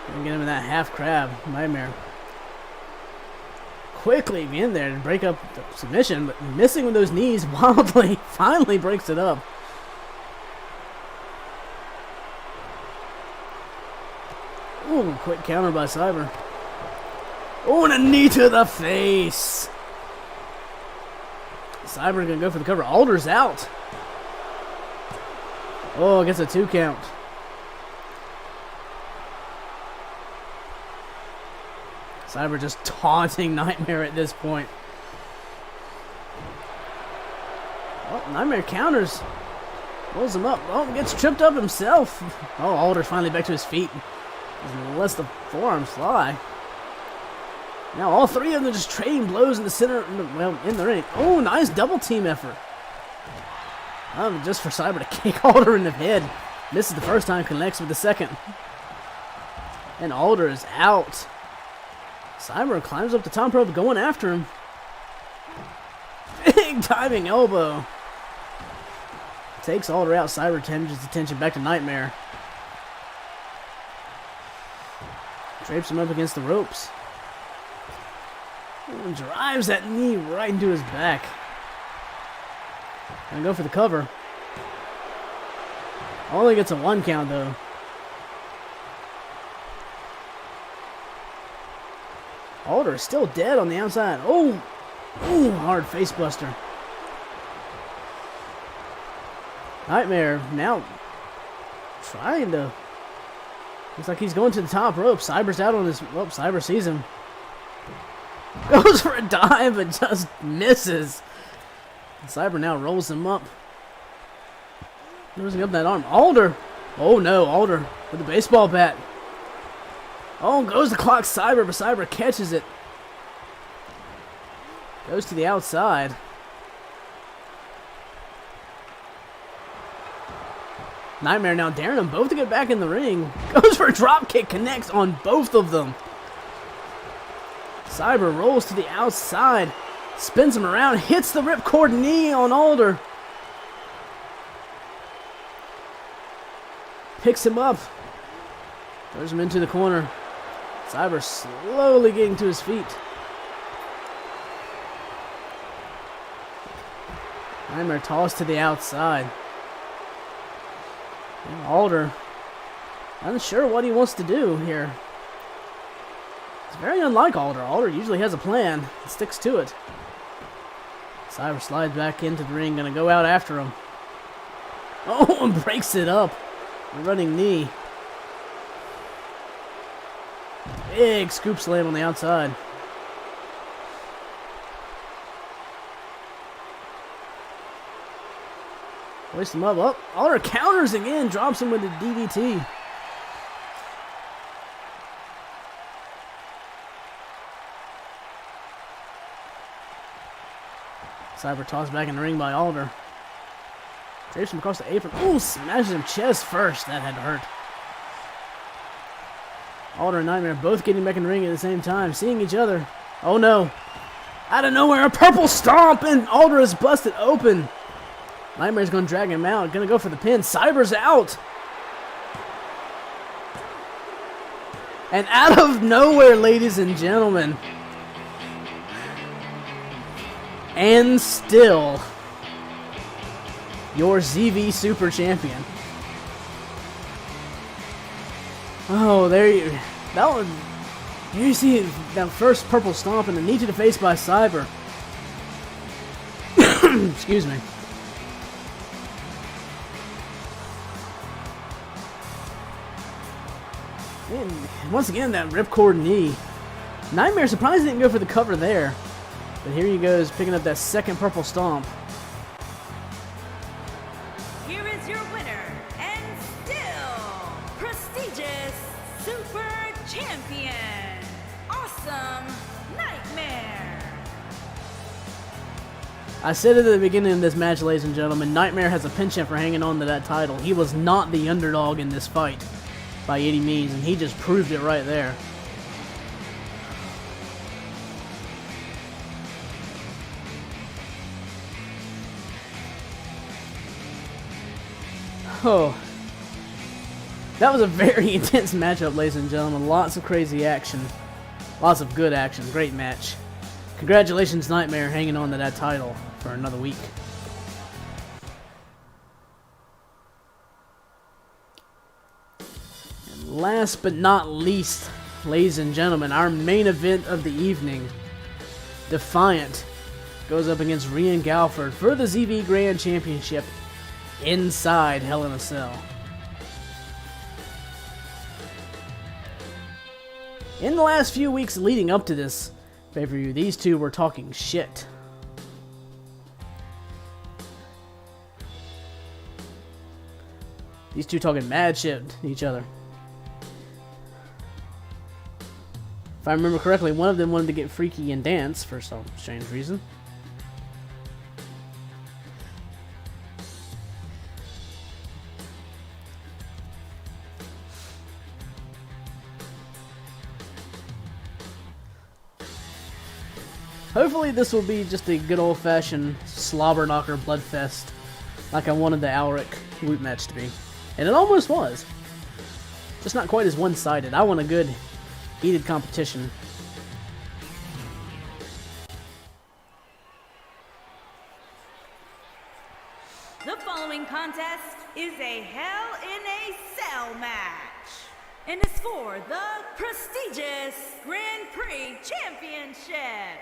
Speaker 2: Gonna get him in that half crab. Nightmare quickly in there to break up the submission, but missing with those knees wildly. Finally breaks it up. Ooh, quick counter by Cyber. Oh, and a knee to the face. Cyber gonna go for the cover. Alder's out. Oh, gets a 2 count. Cyber just taunting Nightmare at this point. Oh, Nightmare counters. Rolls him up. Oh, gets tripped up himself. Oh, Alder's finally back to his feet. Lets the forearms fly. Now all three of them just trading blows in the center, well, in the ring. Oh, nice double team effort. Just for Cyber to kick Alder in the head. Misses the first time, connects with the second. And Alder is out. Cyber climbs up the top rope, going after him. Big diving elbow. Takes Alder out. Cyber turns his attention back to Nightmare. Drapes him up against the ropes. And drives that knee right into his back. Gonna go for the cover. Only gets a 1 count though. Alder is still dead on the outside. Oh! Ooh, hard face buster. Nightmare now trying to. Looks like he's going to the top rope. Cyber's out on his. Well, Cyber sees him. Goes for a dive but just misses. Cyber now rolls him up. Losing up that arm. Alder. Oh no, Alder with the baseball bat. Oh, goes the clock Cyber, but Cyber catches it. Goes to the outside. Nightmare now daring them both to get back in the ring. Goes for a drop kick, connects on both of them. Cyber rolls to the outside. Spins him around, hits the ripcord knee on Alder. Picks him up. Throws him into the corner. Cyber slowly getting to his feet. Nightmare tossed to the outside. And Alder, unsure what he wants to do here. It's very unlike Alder. Alder usually has a plan and sticks to it. Cyber slides back into the ring, gonna go out after him. Oh, and breaks it up. A running knee. Big scoop slam on the outside. Hoist him up. Oh, Alder counters again. Drops him with the DDT. Cyber tossed back in the ring by Alder. Drapes him across the apron. Ooh, smashes him chest first. That had to hurt. Alder and Nightmare both getting back in the ring at the same time, seeing each other. Oh no. Out of nowhere, a purple stomp, and Alder is busted open. Nightmare's going to drag him out. Going to go for the pin. Cyber's out. And out of nowhere, ladies and gentlemen. And still, your ZV Super Champion. Oh, there you. That one. Here you see that first purple stomp and the knee to the face by Cyber. Excuse me. And once again, that ripcord knee. Nightmare surprised he didn't go for the cover there. But here he goes, picking up that second purple stomp.
Speaker 3: Here is your winner, and still prestigious Super Champion, Awesome Nightmare.
Speaker 2: I said it at the beginning of this match, ladies and gentlemen, Nightmare has a penchant for hanging on to that title. He was not the underdog in this fight by any means, and he just proved it right there. Oh, that was a very intense matchup, ladies and gentlemen. Lots of crazy action. Lots of good action. Great match. Congratulations, Nightmare, hanging on to that title for another week. And last but not least, ladies and gentlemen, our main event of the evening. Defiant goes up against Ryan Galford for the ZV Grand Championship inside Hell in a Cell. In the last few weeks leading up to this pay-per-view, these two were talking shit. These two talking mad shit to each other. If I remember correctly, one of them wanted to get freaky and dance for some strange reason. Hopefully this will be just a good old-fashioned slobber knocker bloodfest like I wanted the Alric Woot match to be. And it almost was. Just not quite as one-sided. I want a good, heated competition.
Speaker 3: contest is a Hell in a Cell match, and it's for the prestigious Grand Prix Championship.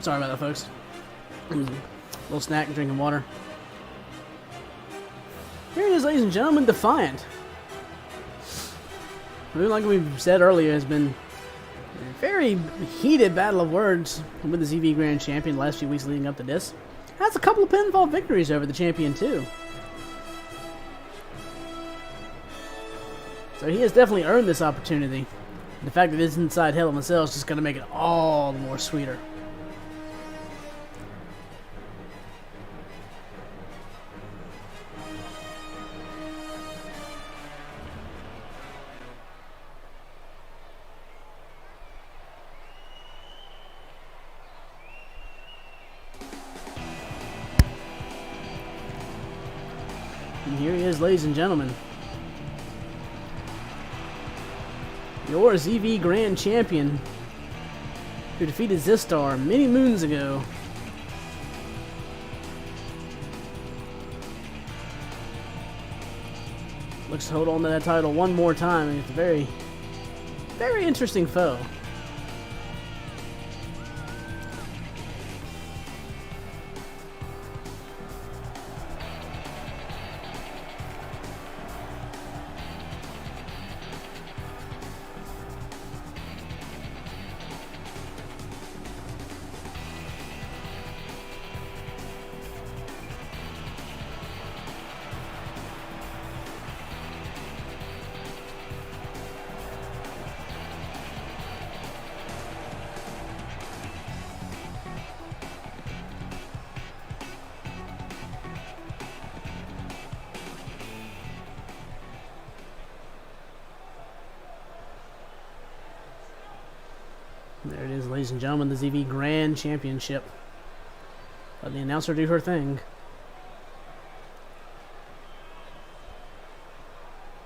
Speaker 2: Sorry about that, folks. Little snack, drinking water. Here it is, ladies and gentlemen, Defiant. Like we've said earlier, has been a very heated battle of words with the ZV Grand Champion the last few weeks leading up to this. Has a couple of pinfall victories over the champion, too. So he has definitely earned this opportunity. The fact that it's inside Hell in a Cell is just going to make it all the more sweeter. And here he is, ladies and gentlemen. Your ZV Grand Champion, who defeated Zistar many moons ago. Looks to hold on to that title one more time, and it's a very, very interesting foe. There it is, ladies and gentlemen, the ZV Grand Championship. Let the announcer do her thing.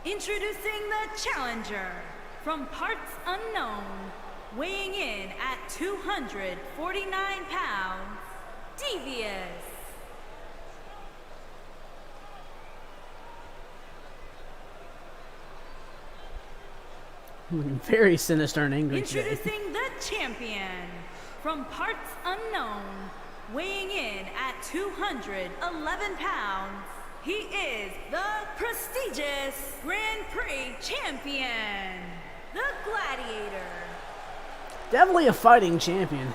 Speaker 3: Introducing the challenger from parts unknown, weighing in at 249 pounds, Devious.
Speaker 2: Looking very sinister and angry today.
Speaker 3: Introducing the champion from parts unknown, weighing in at 211 pounds, he is the prestigious Grand Prix champion, the Gladiator.
Speaker 2: Definitely a fighting champion.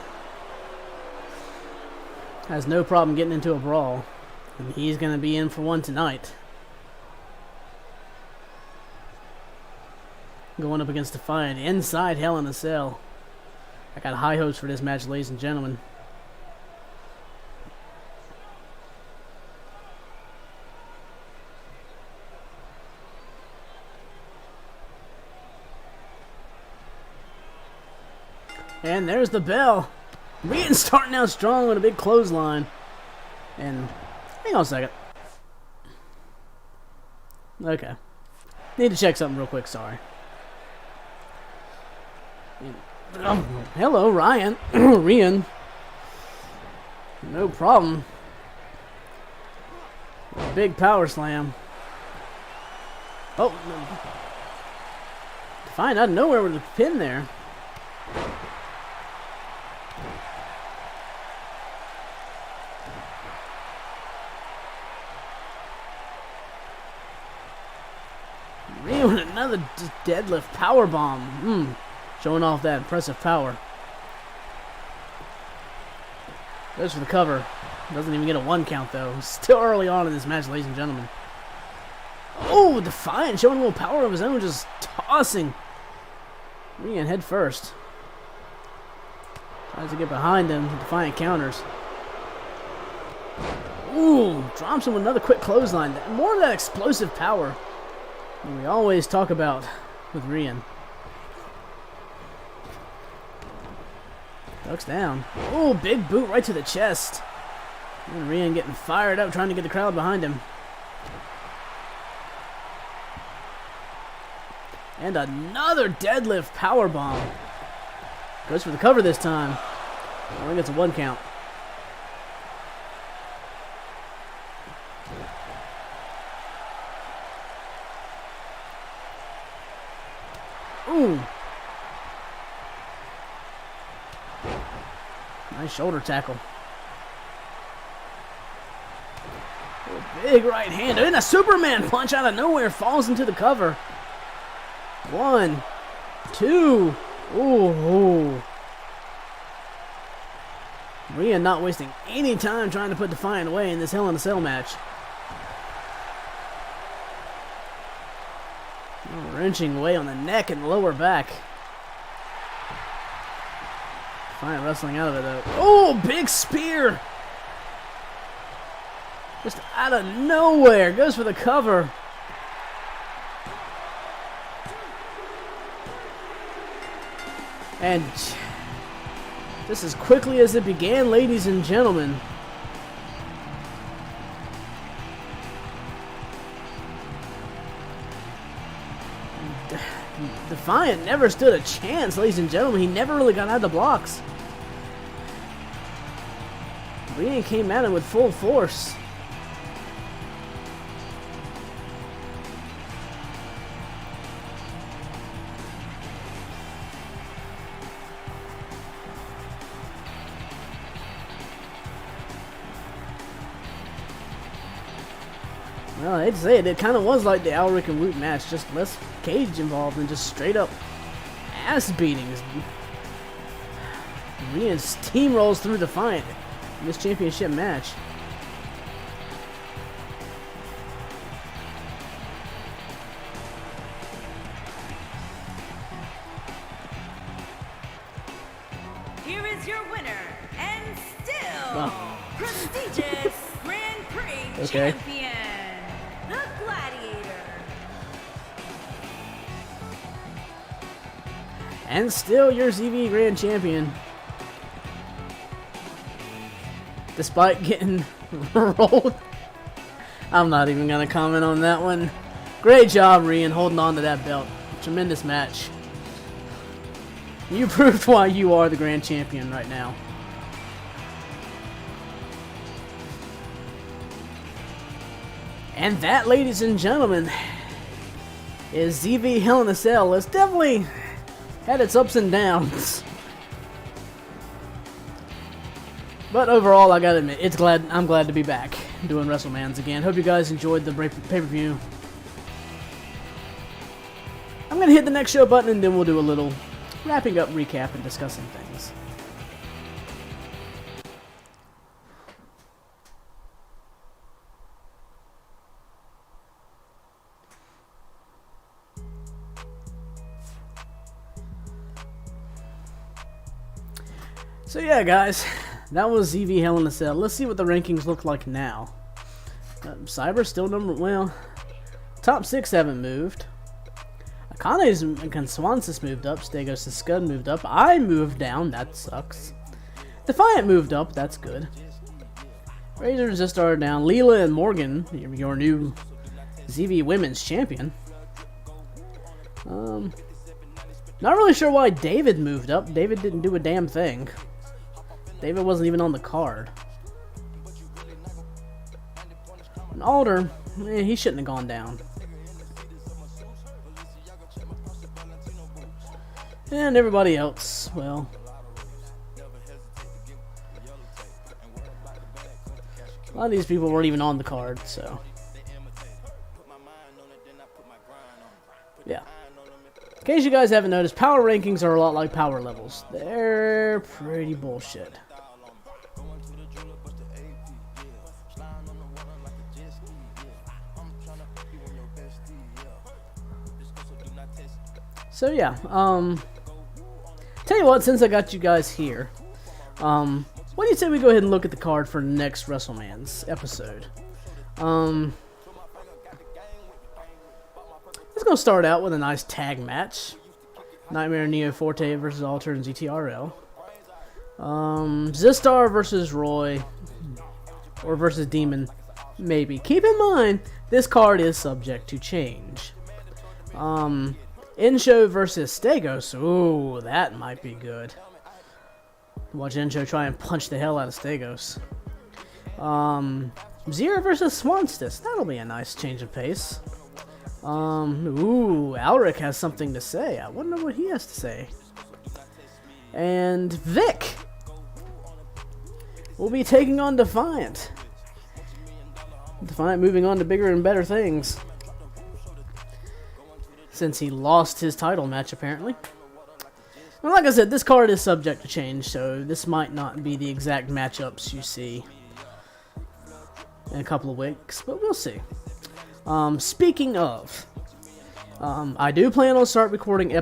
Speaker 2: Has no problem getting into a brawl. And he's going to be in for one tonight. Going up against Defiant inside Hell in a Cell. I got high hopes for this match, ladies and gentlemen. And there's the bell. Rian starting out strong with a big clothesline. And hang on a second. Okay. Need to check something real quick, sorry. Oh, hello, Ryan. Rian. No problem. Big power slam. Oh, no. Fine, out of nowhere with a pin there. Rian with another deadlift power bomb. Showing off that impressive power. Goes for the cover. Doesn't even get a 1 count though. Still early on in this match, ladies and gentlemen. Oh, Defiant showing a little power of his own, just tossing Rian head first. Tries to get behind him. Defiant counters. Ooh, drops him with another quick clothesline. More of that explosive power that we always talk about with Rian. Ducks down. Oh, big boot right to the chest. And Rian getting fired up, trying to get the crowd behind him. And another deadlift powerbomb. Goes for the cover this time. I think it's a 1 count. Ooh. Nice shoulder tackle. Oh, big right hand. And a Superman punch out of nowhere. Falls into the cover. 1, 2. Ooh. Rian not wasting any time trying to put Defiant away in this Hell in a Cell match. Oh, wrenching away on the neck and lower back. Defiant wrestling out of it though. Oh, big spear! Just out of nowhere. Goes for the cover. And just as quickly as it began, ladies and gentlemen. Defiant never stood a chance, ladies and gentlemen. He never really got out of the blocks. Rian came at him with full force. Well, I hate to say it, it kind of was like the Alric and Root match, just less cage involved and just straight up ass beatings. Rian steamrolls through Defiant in this championship match.
Speaker 3: Here is your winner, and still prestigious Grand Prix champion, the Gladiator.
Speaker 2: And still your ZV Grand Champion. Despite getting rolled. I'm not even going to comment on that one. Great job, Rian, holding on to that belt. Tremendous match. You proved why you are the Grand Champion right now. And that, ladies and gentlemen, is ZV Hell in a Cell. It's definitely had its ups and downs. But overall, I gotta admit, I'm glad to be back doing Wrestlemans again. Hope you guys enjoyed the pay-per-view. I'm gonna hit the next show button and then we'll do a little wrapping up recap and discussing things. So yeah, guys, that was ZV Hell in a Cell. Let's see what the rankings look like now. Cyber's still top 6 haven't moved. Akane's and Swansis moved up. Stegos and Scud moved up. I moved down. That sucks. Defiant moved up. That's good. Razors just started down. Leela and Morgan, your new ZV Women's Champion. Not really sure why David moved up. David didn't do a damn thing. David wasn't even on the card. And Alder, he shouldn't have gone down. And everybody else, well, a lot of these people weren't even on the card, so yeah. In case you guys haven't noticed, power rankings are a lot like power levels. They're pretty bullshit. So yeah, tell you what, since I got you guys here, what do you say we go ahead and look at the card for next Wrestlemans episode? Let's go start out with a nice tag match. Nightmare Neo Forte versus Alter and ZTRL. Zistar versus Roy. Or versus Demon. Maybe. Keep in mind, this card is subject to change. Ensho versus Stegos. Ooh, that might be good. Watch Ensho try and punch the hell out of Stegos. Zero versus Swanstis. That'll be a nice change of pace. Ooh, Alric has something to say. I wonder what he has to say. And Vic will be taking on Defiant. Defiant moving on to bigger and better things, since he lost his title match, apparently. Well, like I said, this card is subject to change, so this might not be the exact matchups you see in a couple of weeks, but we'll see. Speaking of, I do plan on start recording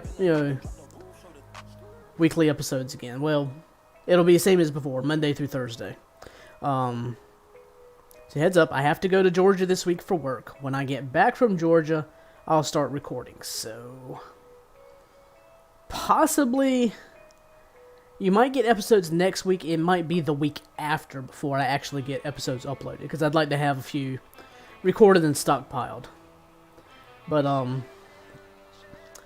Speaker 2: weekly episodes again. Well, it'll be the same as before, Monday through Thursday. So heads up, I have to go to Georgia this week for work. When I get back from Georgia, I'll start recording. So possibly you might get episodes next week. It might be the week after before I actually get episodes uploaded, because I'd like to have a few recorded and stockpiled. But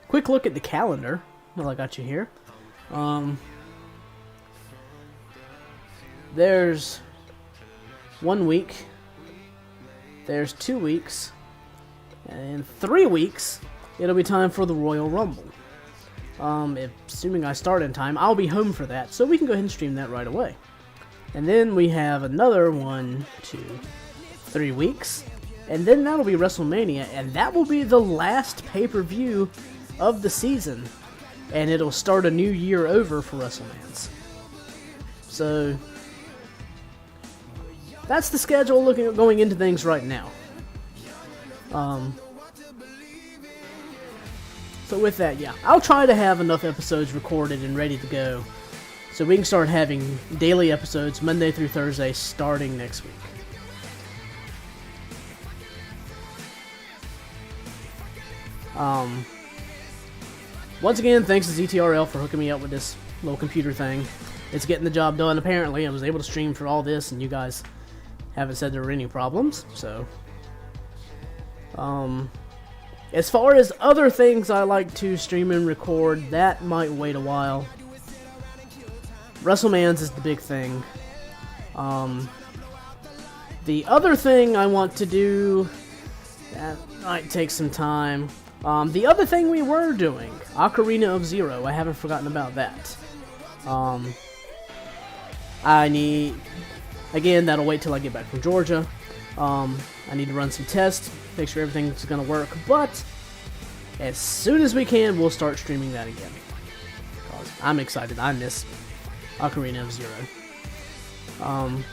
Speaker 2: quick look at the calendar while I got you here. There's 1 week, there's 2 weeks, and in 3 weeks it'll be time for the Royal Rumble. Assuming I start in time, I'll be home for that, so we can go ahead and stream that right away. And then we have another 1, 2, 3 weeks, and then that'll be WrestleMania, and that will be the last pay-per-view of the season, and it'll start a new year over for Wrestlemans. So that's the schedule going into things right now. So with that, yeah, I'll try to have enough episodes recorded and ready to go, so we can start having daily episodes Monday through Thursday starting next week. Once again, thanks to ZTRL for hooking me up with this little computer thing. It's getting the job done. Apparently, I was able to stream for all this, and you guys haven't said there were any problems, so as far as other things I like to stream and record, that might wait a while. Wrestlemans is the big thing. The other thing I want to do, that might take some time. The other thing we were doing, Ocarina of Zero, I haven't forgotten about that. Again, that'll wait till I get back from Georgia. I need to run some tests, make sure everything's gonna work, but as soon as we can, we'll start streaming that again. Because I'm excited. I miss Ocarina of Zero. I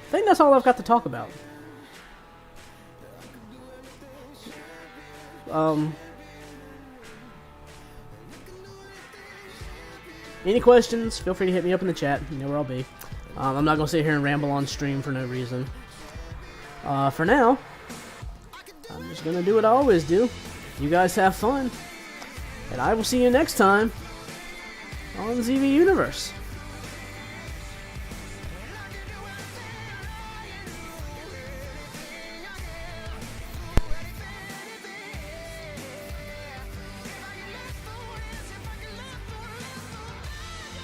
Speaker 2: think that's all I've got to talk about. Any questions, feel free to hit me up in the chat. You know where I'll be. I'm not going to sit here and ramble on stream for no reason. For now, I'm just going to do what I always do. You guys have fun. And I will see you next time on ZV Universe.